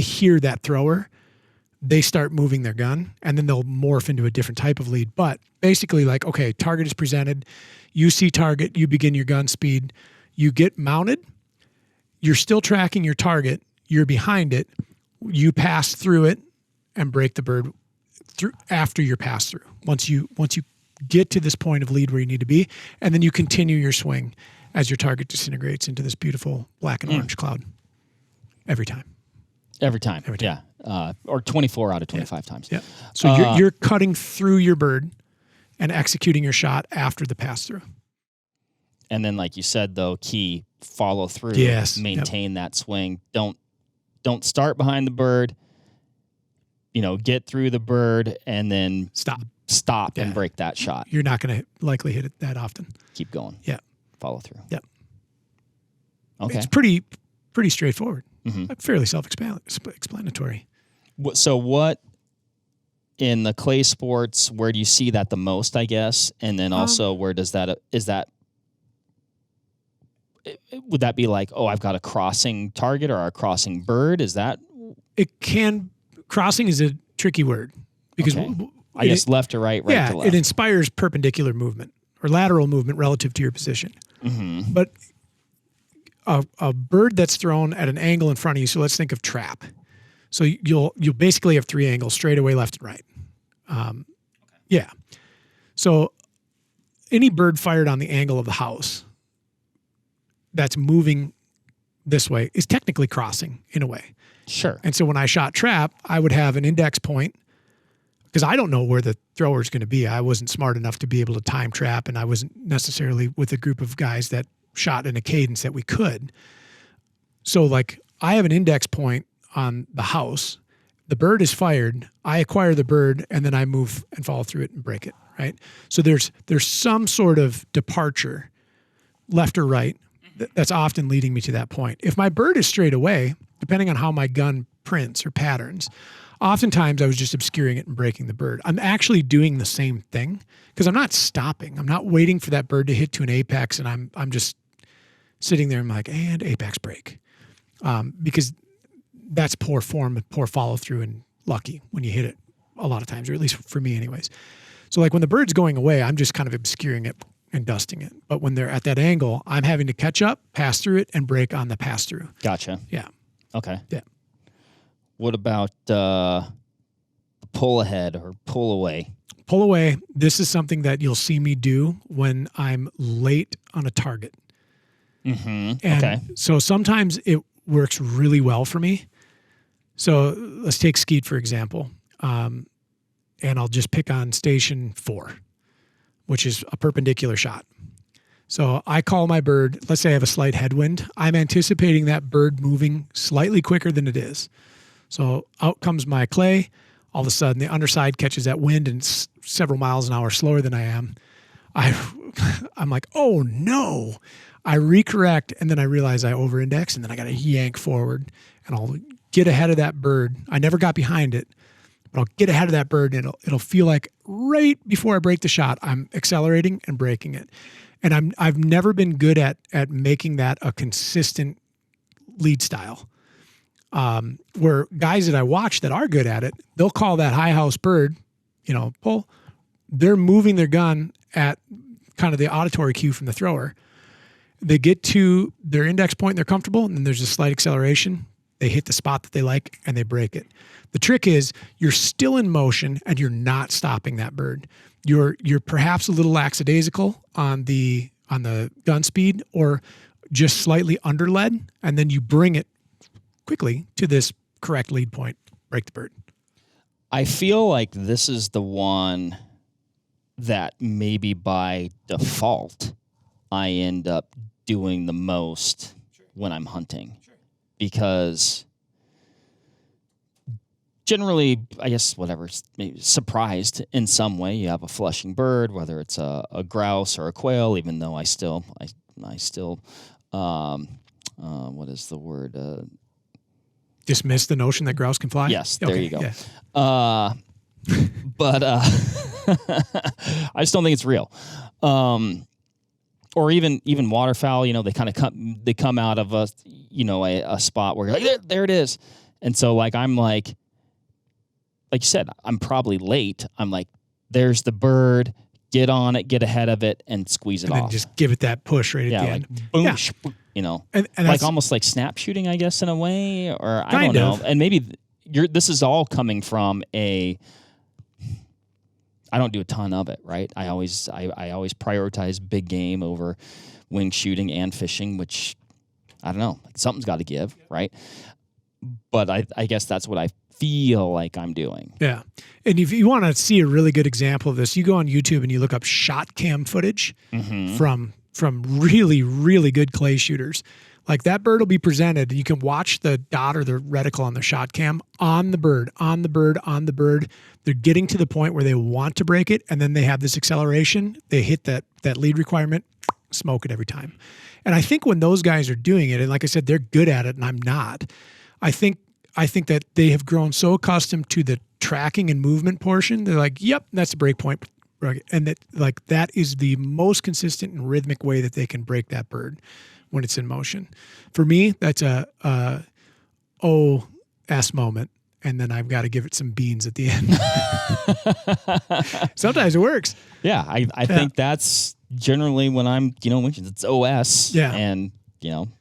hear that thrower, they start moving their gun, and then they'll morph into a different type of lead. But basically, okay, target is presented, you see target, you begin your gun speed, you get mounted, you're still tracking your target, you're behind it, you pass through it and break the bird through after your pass through. Once you get to this point of lead where you need to be, and then you continue your swing as your target disintegrates into this beautiful black and orange cloud every time. Every time. Yeah. Or 24 out of 25 times. Yeah. So you're cutting through your bird and executing your shot after the pass through. And then, like you said, though, key follow through. Yes. Maintain that swing. Don't start behind the bird. Get through the bird and then stop and break that shot. You're not going to likely hit it that often. Keep going. Yeah. Follow through. Yep. Okay. It's pretty straightforward. Mm-hmm. Fairly self-explanatory. So what in the clay sports, where do you see that the most, I guess? And then also where does that, would that be like, I've got a crossing target or a crossing bird? Is that? Crossing is a tricky word because I guess left to right, right to left. It inspires perpendicular movement or lateral movement relative to your position. Mm-hmm. But a bird that's thrown at an angle in front of you, so let's think of trap. So you'll basically have three angles: straight away, left, and right. Yeah. So any bird fired on the angle of the house that's moving this way is technically crossing in a way. Sure. And so when I shot trap, I would have an index point because I don't know where the thrower is going to be. I wasn't smart enough to be able to time trap, and I wasn't necessarily with a group of guys that shot in a cadence that we could. So like I have an index point on the house. The bird is fired. I acquire the bird, and then I move and follow through it and break it, right? So there's some sort of departure, left or right, that's often leading me to that point. If my bird is straight away, depending on how my gun prints or patterns, oftentimes I was just obscuring it and breaking the bird. I'm actually doing the same thing because I'm not stopping. I'm not waiting for that bird to hit to an apex, and I'm just sitting there and I'm like, and apex break. Because that's poor form, poor follow through, and lucky when you hit it a lot of times, or at least for me anyways. So like when the bird's going away, I'm just kind of obscuring it and dusting it. But when they're at that angle, I'm having to catch up, pass through it, and break on the pass through. Gotcha. Yeah. Okay. Yeah. What about pull ahead or pull away? Pull away. This is something that you'll see me do when I'm late on a target. Mm-hmm. And okay. so sometimes it works really well for me. So let's take skeet, for example. And I'll just pick on station 4, which is a perpendicular shot. So I call my bird, let's say I have a slight headwind. I'm anticipating that bird moving slightly quicker than it is. So out comes my clay. All of a sudden, the underside catches that wind and it's several miles an hour slower than I am. I'm like, oh no. I recorrect, and then I realize I over-index, and then I got to yank forward, and I'll get ahead of that bird. I never got behind it, but I'll get ahead of that bird, and it'll feel like right before I break the shot, I'm accelerating and breaking it. And I've never been good at making that a consistent lead style. Where guys that I watch that are good at it, they'll call that high house bird, pull. They're moving their gun at kind of the auditory cue from the thrower. They get to their index point and they're comfortable, and then there's a slight acceleration. They hit the spot that they like and they break it. The trick is you're still in motion and you're not stopping that bird. You're perhaps a little lackadaisical on the gun speed or just slightly under lead, and then you bring it quickly to this correct lead point, break the bird. I feel like this is the one that maybe by default I end up doing the most when I'm hunting. Because generally, I guess, whatever, maybe surprised in some way. You have a flushing bird, whether it's a grouse or a quail, even though I still, what is the word? Dismiss the notion that grouse can fly? Yes, there you go. Yeah. But I just don't think it's real. Or even waterfowl, they come out of a spot where you're like, there it is. And so like I'm like you said, I'm probably late. I'm like, there's the bird, get on it, get ahead of it, and squeeze it off. And then just give it that push right at the end. Boom, Yeah. And like almost like snap shooting, I guess, in a way, or I Kind don't know. of. And maybe this is all coming from I don't do a ton of it, right? I always prioritize big game over wing shooting and fishing, which I don't know, something's got to give, right? But I guess that's what I feel like I'm doing. Yeah. And if you want to see a really good example of this, you go on YouTube and you look up shot cam footage from really, really good clay shooters. Like that bird will be presented. You can watch the dot or the reticle on the shot cam on the bird. They're getting to the point where they want to break it, and then they have this acceleration. They hit that lead requirement, smoke it every time. And I think when those guys are doing it, and like I said, they're good at it, and I'm not. I think that they have grown so accustomed to the tracking and movement portion. They're like, yep, that's a break point. And that is the most consistent and rhythmic way that they can break that bird when it's in motion. For me, that's a OS moment, and then I've got to give it some beans at the end. Sometimes it works. Yeah, I think that's generally when I'm, it's OS. Yeah. And,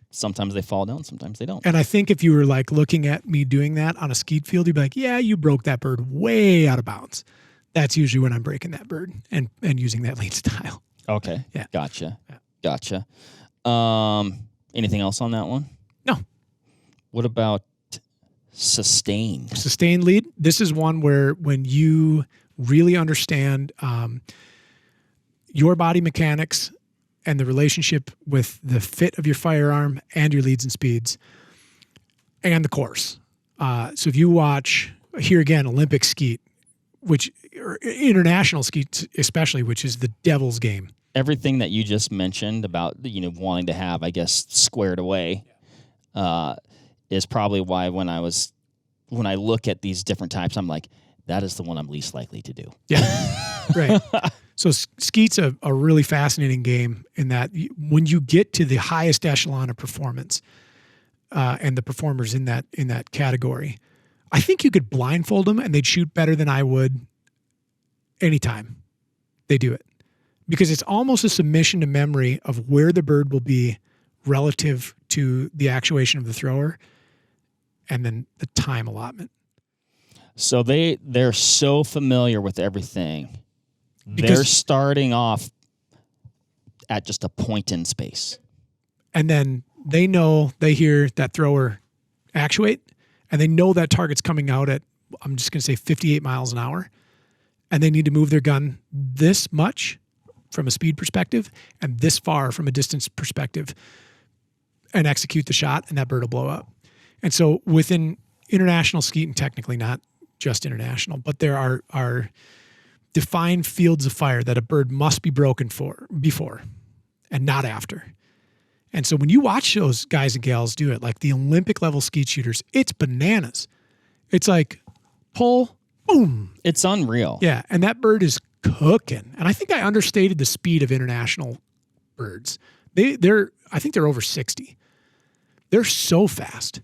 Sometimes they fall down, sometimes they don't. And I think if you were like looking at me doing that on a skeet field, you'd be like, yeah, you broke that bird way out of bounds. That's usually when I'm breaking that bird and using that lead style. Okay. Yeah. Gotcha. Yeah. Gotcha. Anything else on that one? No. What about sustained? Sustained lead. This is one where when you really understand your body mechanics and the relationship with the fit of your firearm and your leads and speeds and the course. So if you watch, here again, Olympic skeet, or international skeet especially, which is the devil's game. Everything that you just mentioned about, wanting to have, I guess, squared away is probably why when I look at these different types, I'm like, that is the one I'm least likely to do. Yeah, right. So skeet's a really fascinating game in that when you get to the highest echelon of performance and the performers in that category, I think you could blindfold them and they'd shoot better than I would anytime they do it. Because it's almost a submission to memory of where the bird will be relative to the actuation of the thrower and then the time allotment. So they're so familiar with everything. They're starting off at just a point in space. And then they hear that thrower actuate, and they know that target's coming out at, I'm just going to say 58 miles an hour, and they need to move their gun this much from a speed perspective and this far from a distance perspective and execute the shot, and that bird will blow up. And so within international skeet, and technically not just international, but there are defined fields of fire that a bird must be broken before and not after. And so when you watch those guys and gals do it, like the Olympic level skeet shooters, it's bananas. It's like pull, boom. It's unreal. Yeah. And that bird is cooking. And I think I understated the speed of international birds. I think they're over 60. They're so fast.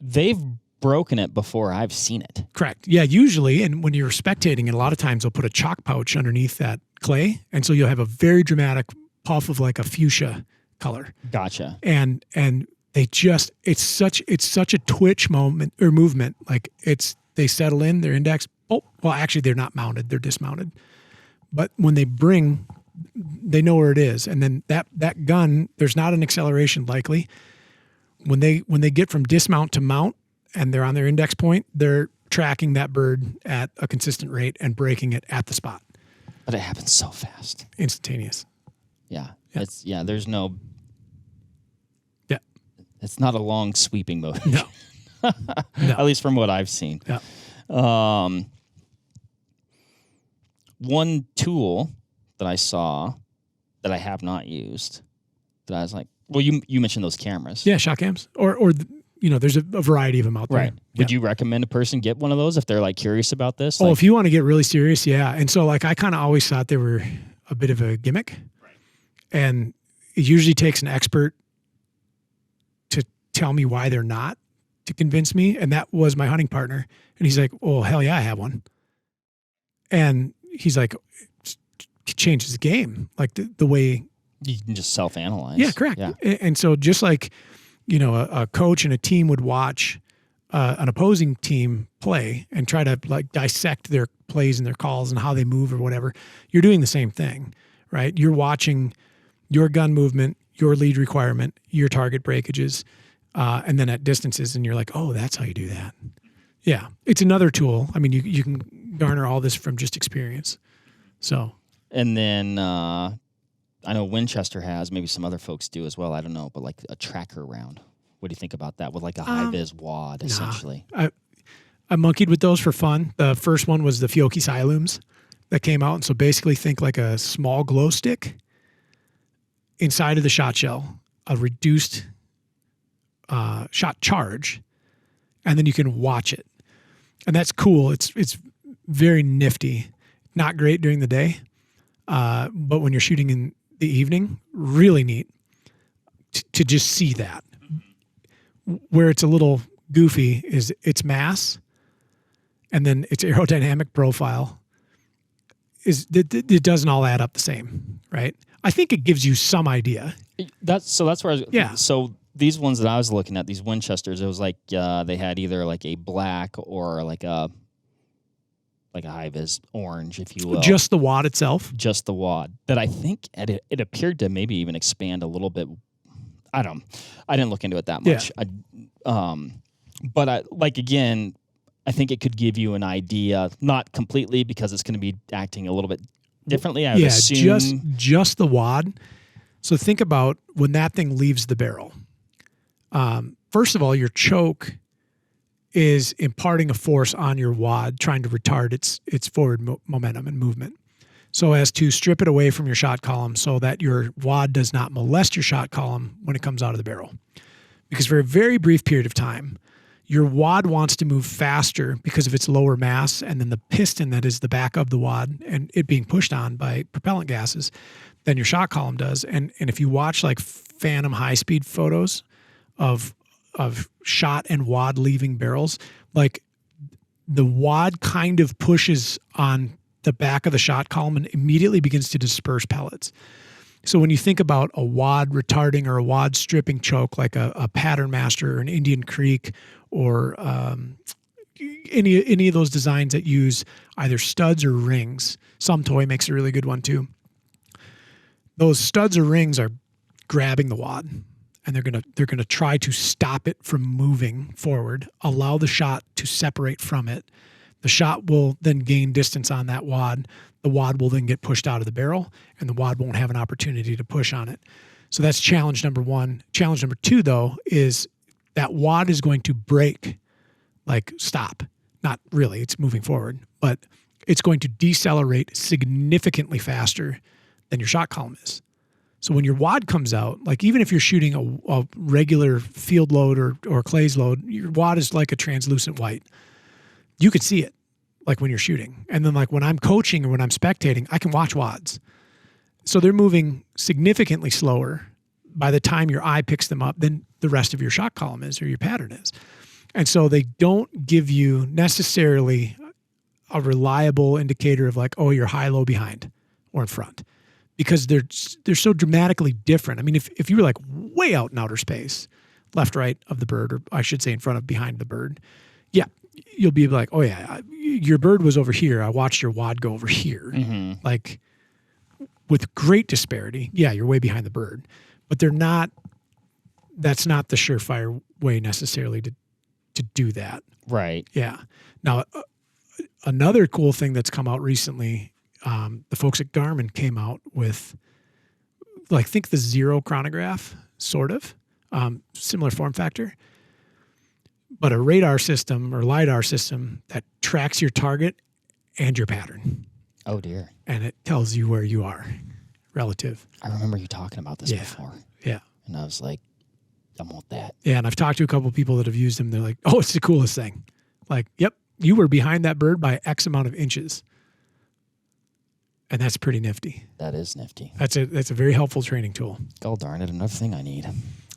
They've broken it before I've seen it. Correct. Yeah, usually, and when you're spectating, and a lot of times they'll put a chalk pouch underneath that clay, and so you'll have a very dramatic puff of like a fuchsia color. Gotcha. And they just it's such a twitch moment or movement. Like they settle in their index. Oh, well, actually they're not mounted; they're dismounted. But when they bring, they know where it is, and then that gun, there's not an acceleration likely. When they get from dismount to mount, and they're on their index point, they're tracking that bird at a consistent rate and breaking it at the spot. But it happens so fast. Instantaneous. Yeah. Yeah. There's no... Yeah. It's not a long sweeping motion. No. At least from what I've seen. Yeah. One tool that I saw that I have not used, that I was like, well, you mentioned those cameras. Yeah, shot cams. Or there's a variety of them out there. Right. Would you recommend a person get one of those if they're like curious about this? If you want to get really serious, yeah. And so like I kind of always thought they were a bit of a gimmick. Right. And it usually takes an expert to tell me why they're not, to convince me. And that was my hunting partner. And he's like, oh, hell yeah, I have one. And he's like, it changes the game. Like the way... You can just self-analyze. Yeah, correct. Yeah. And so just like... a coach and a team would watch an opposing team play and try to like dissect their plays and their calls and how they move or whatever. You're doing the same thing, right? You're watching your gun movement, your lead requirement, your target breakages, and then at distances, and you're like, oh, that's how you do that. Yeah, it's another tool. I mean, you can garner all this from just experience. So, and then I know Winchester has, maybe some other folks do as well. I don't know, but like a tracker round. What do you think about that with like a high-vis wad, essentially? I monkeyed with those for fun. The first one was the Fiocchi Silooms that came out. And so basically think like a small glow stick inside of the shot shell, a reduced shot charge, and then you can watch it. And that's cool. It's very nifty. Not great during the day, but when you're shooting in the evening, really neat to just see that. Where it's a little goofy is its mass, and then its aerodynamic profile it doesn't all add up the same, right? I think it gives you some idea. That's where I was. Yeah. So these ones that I was looking at, these Winchesters, it was like they had either like a black or like a high-vis orange, if you will. Just the wad itself? Just the wad. That I think it appeared to maybe even expand a little bit. I didn't look into it that much. Yeah. But again, I think it could give you an idea, not completely because it's going to be acting a little bit differently. I would assume. Just the wad. So think about when that thing leaves the barrel. First of all, your choke is imparting a force on your wad, trying to retard its forward momentum and movement, so as to strip it away from your shot column so that your wad does not molest your shot column when it comes out of the barrel. Because for a very brief period of time, your wad wants to move faster because of its lower mass, and then the piston that is the back of the wad and it being pushed on by propellant gases than your shot column does. And if you watch like phantom high-speed photos of shot and wad leaving barrels, like the wad kind of pushes on the back of the shot column and immediately begins to disperse pellets. So when you think about a wad retarding or a wad stripping choke, like a Pattern Master or an Indian Creek or any of those designs that use either studs or rings, some toy makes a really good one too. Those studs or rings are grabbing the wad, and they're gonna try to stop it from moving forward, allow the shot to separate from it. The shot will then gain distance on that wad. The wad will then get pushed out of the barrel, and the wad won't have an opportunity to push on it. So that's challenge number one. Challenge number two, though, is that wad is going to break, like stop. Not really, it's moving forward, but it's going to decelerate significantly faster than your shot column is. So when your wad comes out, like even if you're shooting a regular field load or clays load, your wad is like a translucent white. You could see it like when you're shooting. And then like when I'm coaching or when I'm spectating, I can watch wads. So they're moving significantly slower by the time your eye picks them up than the rest of your shot column is or your pattern is. And so they don't give you necessarily a reliable indicator of like, oh, you're high, low, behind or in front, because they're so dramatically different. I mean, if you were like way out in outer space, left, right of the bird, or I should say in front of, behind the bird, yeah, you'll be like, oh yeah, your bird was over here. I watched your wad go over here. Mm-hmm. Like with great disparity. Yeah, you're way behind the bird, but that's not the surefire way necessarily to do that. Right. Yeah. Now, another cool thing that's come out recently, the folks at Garmin came out with, like, think the Zero chronograph, sort of, similar form factor, but a radar system or LiDAR system that tracks your target and your pattern. Oh, dear. And it tells you where you are relative. I remember you talking about this before. Yeah. And I was like, I want that. Yeah, and I've talked to a couple of people that have used them. They're like, oh, it's the coolest thing. Like, yep, you were behind that bird by X amount of inches. And that's pretty nifty. That is nifty. That's a very helpful training tool. God darn it, another thing I need.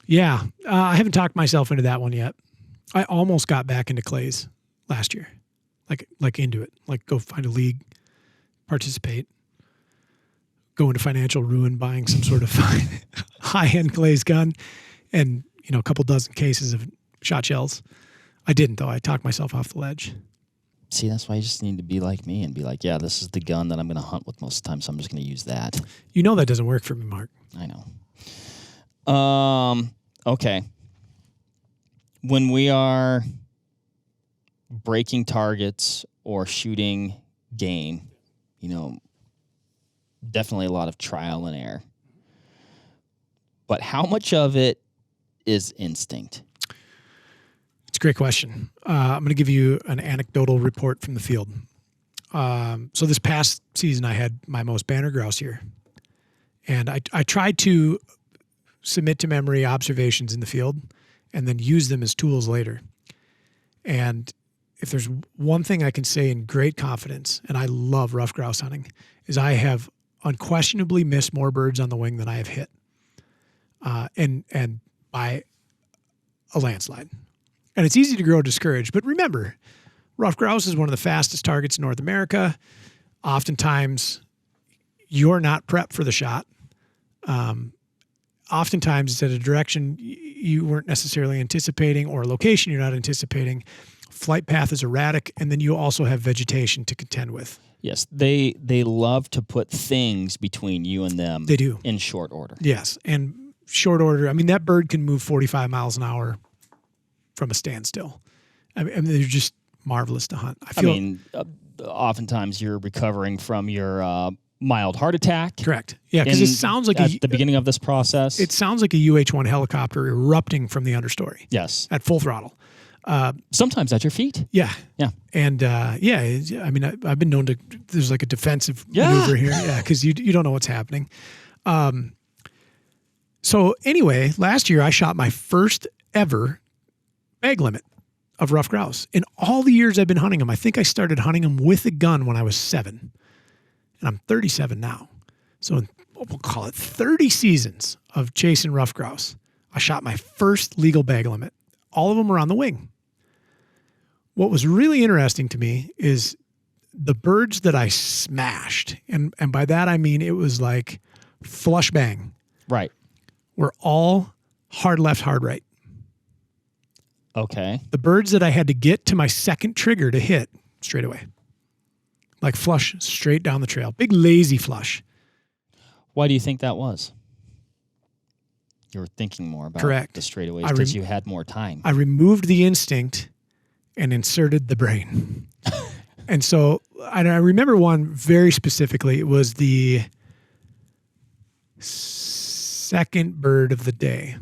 Yeah, I haven't talked myself into that one yet. I almost got back into clays last year, like into it, like go find a league, participate, go into financial ruin buying some sort of high-end clays gun, and a couple dozen cases of shot shells. I didn't, though. I talked myself off the ledge. See, that's why you just need to be like me and be like, yeah, this is the gun that I'm going to hunt with most of the time, so I'm just going to use that. You know that doesn't work for me, Mark. I know. Okay. When we are breaking targets or shooting game, definitely a lot of trial and error. But how much of it is instinct? It's a great question. I'm going to give you an anecdotal report from the field. So this past season, I had my most banner grouse here. And I tried to submit to memory observations in the field and then use them as tools later. And if there's one thing I can say in great confidence, and I love rough grouse hunting, is I have unquestionably missed more birds on the wing than I have hit. And by a landslide. And it's easy to grow discouraged, but remember, rough grouse is one of the fastest targets in North America. Oftentimes, you're not prepped for the shot. Oftentimes, it's at a direction you weren't necessarily anticipating, or a location you're not anticipating. Flight path is erratic, and then you also have vegetation to contend with. Yes, they love to put things between you and them. They do. In short order. Yes, and short order. I mean, that bird can move 45 miles an hour from a standstill. I mean, they're just marvelous to hunt. I mean, oftentimes you're recovering from your mild heart attack. Correct. Yeah, because it sounds like at the beginning of this process. It sounds like a UH-1 helicopter erupting from the understory. Yes. At full throttle. Sometimes at your feet. Yeah. Yeah. And I mean, I've been known to. There's like a defensive maneuver here. Yeah, because you don't know what's happening. So anyway, last year I shot my first ever bag limit of rough grouse. In all the years I've been hunting them, I think I started hunting them with a gun when I was 7. And I'm 37 now. So we'll call it 30 seasons of chasing rough grouse. I shot my first legal bag limit. All of them were on the wing. What was really interesting to me is the birds that I smashed, and by that I mean it was like flush bang. Right. Were all hard left, hard right. Okay. The birds that I had to get to my second trigger to hit straight away. Like flush straight down the trail. Big lazy flush. Why do you think that was? You were thinking more about the straightaways because you had more time. I removed the instinct and inserted the brain. And so I remember one very specifically. It was the second bird of the day.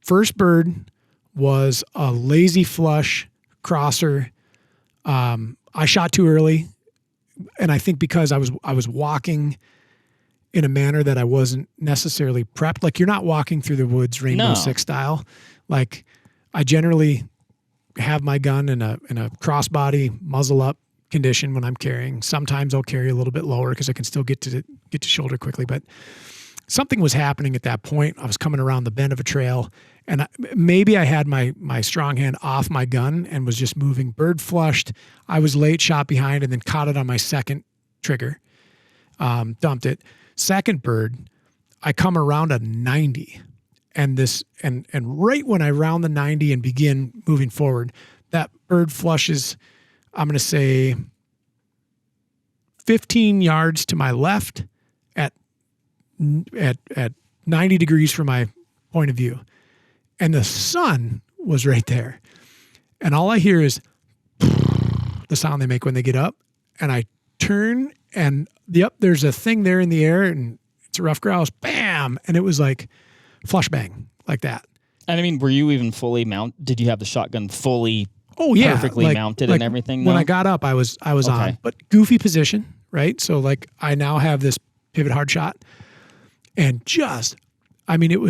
First bird was a lazy flush crosser. I shot too early, and I think because I was walking in a manner that I wasn't necessarily prepped. Like, you're not walking through the woods Rainbow Six style. Like, I generally have my gun in a crossbody, muzzle up condition when I'm carrying. Sometimes I'll carry a little bit lower because I can still get to shoulder quickly. But something was happening at that point. I was coming around the bend of a trail, and maybe I had my strong hand off my gun and was just moving. Bird flushed. I was late, shot behind, and then caught it on my second trigger. Dumped it. Second bird, I come around a 90, and right when I round the 90 and begin moving forward, that bird flushes, I'm going to say 15 yards to my left at 90 degrees from my point of view. And the sun was right there. And all I hear is the sound they make when they get up. And I turn, and there's a thing there in the air, and it's a rough grouse. Bam! And it was like flush bang, like that. And I mean, were you even fully mounted? Did you have the shotgun fully perfectly mounted like and everything? When I got up, I was on, but goofy position, right? So like I now have this pivot hard shot, and it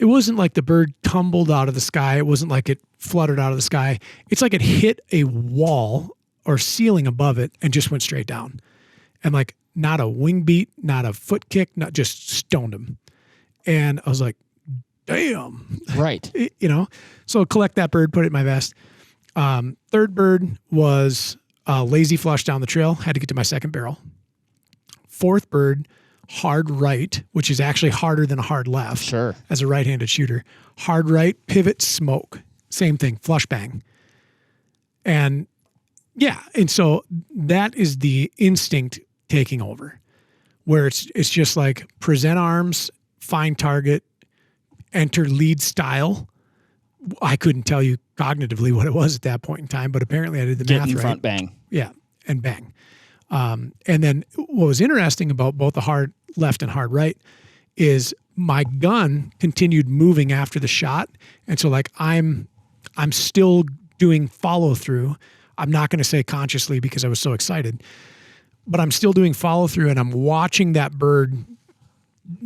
wasn't like the bird tumbled out of the sky. It wasn't like it fluttered out of the sky. It's like it hit a wall or ceiling above it and just went straight down. And like, not a wing beat, not a foot kick, not just stoned him. And I was like, damn. Right. So collect that bird, put it in my vest. Third bird was a lazy flush down the trail. Had to get to my second barrel. Fourth bird, hard right, which is actually harder than a hard left. Sure. As a right-handed shooter. Hard right, pivot, smoke. Same thing, flush bang. And so that is the instinct taking over, where it's just like present arms, find target, enter lead style. I couldn't tell you cognitively what it was at that point in time, but apparently I did the math right. Get in front, bang. Yeah, and bang. And then what was interesting about both the hard left and hard right is my gun continued moving after the shot. And so like I'm still doing follow through. I'm not going to say consciously because I was so excited, but I'm still doing follow through, and I'm watching that bird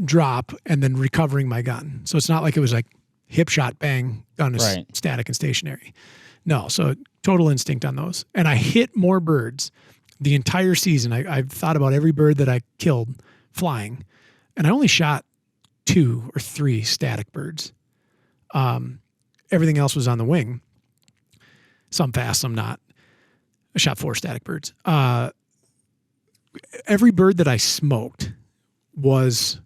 drop and then recovering my gun. So it's not like it was like hip shot, bang, gun is static and stationary. No, so total instinct on those. And I hit more birds the entire season. I've thought about every bird that I killed flying, and I only shot 2 or 3 static birds. Everything else was on the wing. Some fast, some not. I shot 4 static birds. Every bird that I smoked was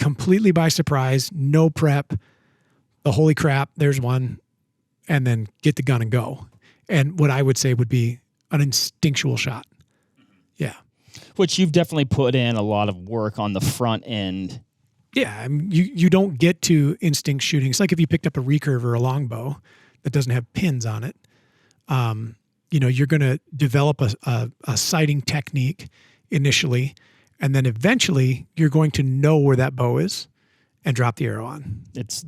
completely by surprise, no prep. The holy crap, there's one, and then get the gun and go. And what I would say would be an instinctual shot. Yeah. Which you've definitely put in a lot of work on the front end. Yeah, I mean, you don't get to instinct shooting. It's like if you picked up a recurve or a longbow that doesn't have pins on it. You're going to develop a sighting technique initially, and then eventually you're going to know where that bow is and drop the arrow on. It's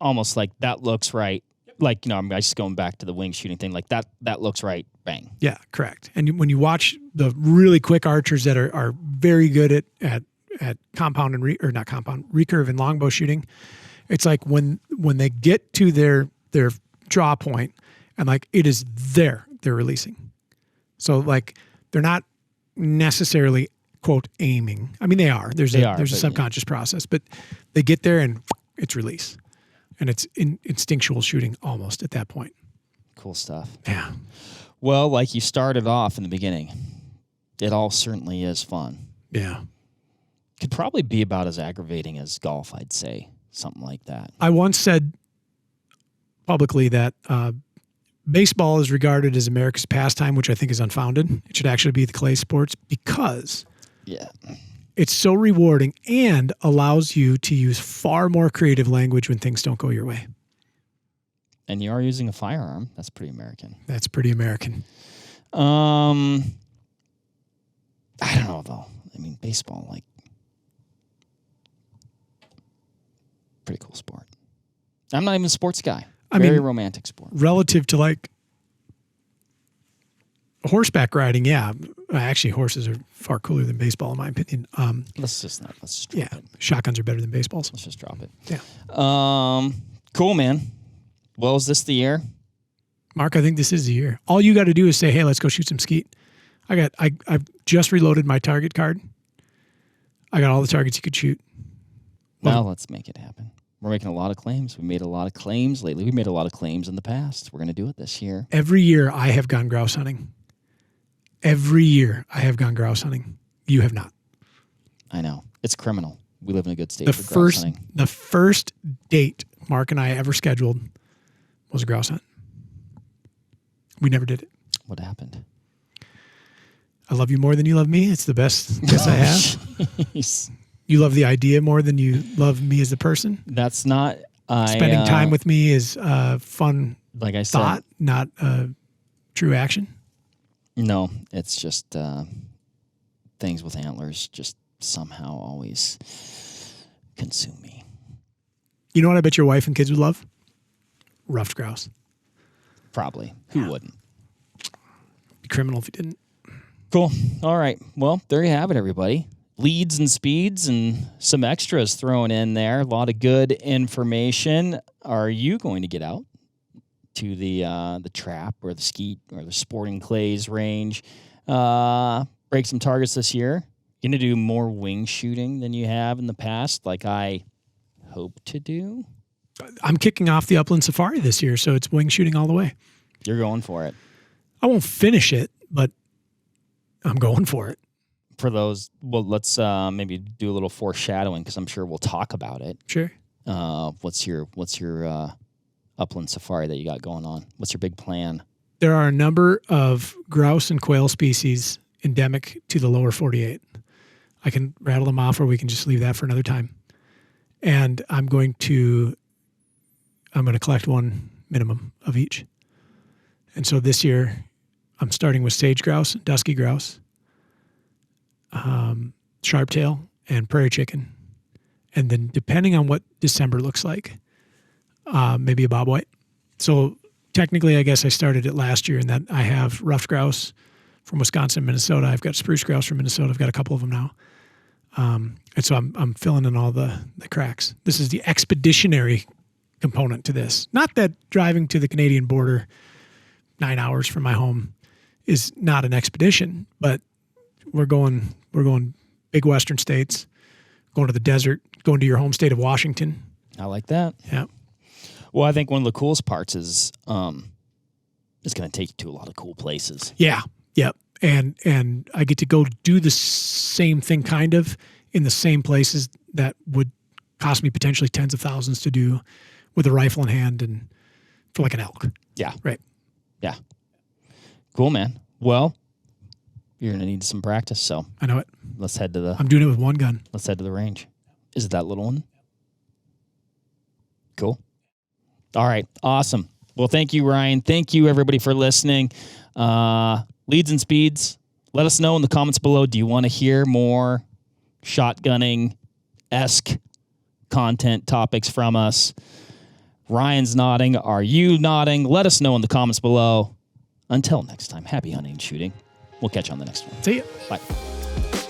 almost like that looks right. Like, I'm just going back to the wing shooting thing. Like that looks right. Bang. Yeah, correct. And when you watch the really quick archers that are very good at compound and not compound, recurve and longbow shooting, it's like when they get to their draw point and like it is there, they're releasing. So like they're not necessarily quote aiming. I mean they are. There's a subconscious process, but they get there and it's release. And it's instinctual shooting almost at that point. Cool stuff. Yeah. Well, like you started off in the beginning, it all certainly is fun. Yeah. Could probably be about as aggravating as golf, I'd say. Something like that. I once said publicly that baseball is regarded as America's pastime, which I think is unfounded. It should actually be the clay sports because it's so rewarding and allows you to use far more creative language when things don't go your way. And you are using a firearm. That's pretty American. That's pretty American. I don't know, though. I mean, baseball, like, pretty cool sport. I'm not even a sports guy. Very romantic sport. Relative to, like, horseback riding, yeah. Actually, horses are far cooler than baseball, in my opinion. Let's just drop it. Shotguns are better than baseballs. Let's just drop it. Yeah. Cool, man. Well, is this the year? Mark, I think this is the year. All you got to do is say, hey, let's go shoot some skeet. I've just reloaded my target card. I got all the targets you could shoot. Well, let's make it happen. We're making a lot of claims. We made a lot of claims lately. We made a lot of claims in the past. We're going to do it this year. Every year I have gone grouse hunting. Every year I have gone grouse hunting. You have not. I know. It's criminal. We live in a good state for grouse hunting. The first date Mark and I ever scheduled was a grouse hunt. We never did it. What happened? I love you more than you love me. It's the best guess I have. Jeez. You love the idea more than you love me as a person. That's not... Spending time with me is fun like I said, thought, not true action. No, it's just things with antlers just somehow always consume me. You know what I bet your wife and kids would love? Ruffed grouse. Probably. Who wouldn't? Be criminal if you didn't. Cool. All right. Well, there you have it, everybody. Leads and speeds and some extras thrown in there. A lot of good information. Are you going to get out to the trap or the skeet or the sporting clays range? Break some targets this year? Going to do more wing shooting than you have in the past, like I hope to do? I'm kicking off the Upland Safari this year, so it's wing shooting all the way. You're going for it. I won't finish it, but I'm going for it. For those, well, let's maybe do a little foreshadowing because I'm sure we'll talk about it. Sure. What's your Upland Safari that you got going on? What's your big plan? There are a number of grouse and quail species endemic to the lower 48. I can rattle them off, or we can just leave that for another time. And I'm going to collect one minimum of each. And so this year, I'm starting with sage grouse, dusky grouse, sharptail, and prairie chicken. And then depending on what December looks like, maybe a bobwhite. So technically, I guess I started it last year in that I have ruffed grouse from Wisconsin and Minnesota. I've got spruce grouse from Minnesota. I've got a couple of them now. And so I'm filling in all the cracks. This is the expeditionary component to this. Not that driving to the Canadian border 9 hours from my home is not an expedition, but we're going big western states, going to the desert, going to your home state of Washington. I like that. Yeah. Well, I think one of the coolest parts is it's going to take you to a lot of cool places. Yeah. Yep. And I get to go do the same thing kind of in the same places that would cost me potentially tens of thousands to do with a rifle in hand and for like an elk. Yeah. Right. Yeah. Cool, man. Well, you're going to need some practice, so I know it. let's head to the I'm doing it with one gun. let's head to the range. Is it that little one? Cool. All right. Awesome. Well, thank you, Ryan. Thank you, everybody, for listening. Leads and speeds. Let us know in the comments below. Do you want to hear more shotgunning-esque content topics from us? Ryan's nodding. Are you nodding? Let us know in the comments below. Until next time, happy hunting and shooting. We'll catch you on the next one. See ya. Bye.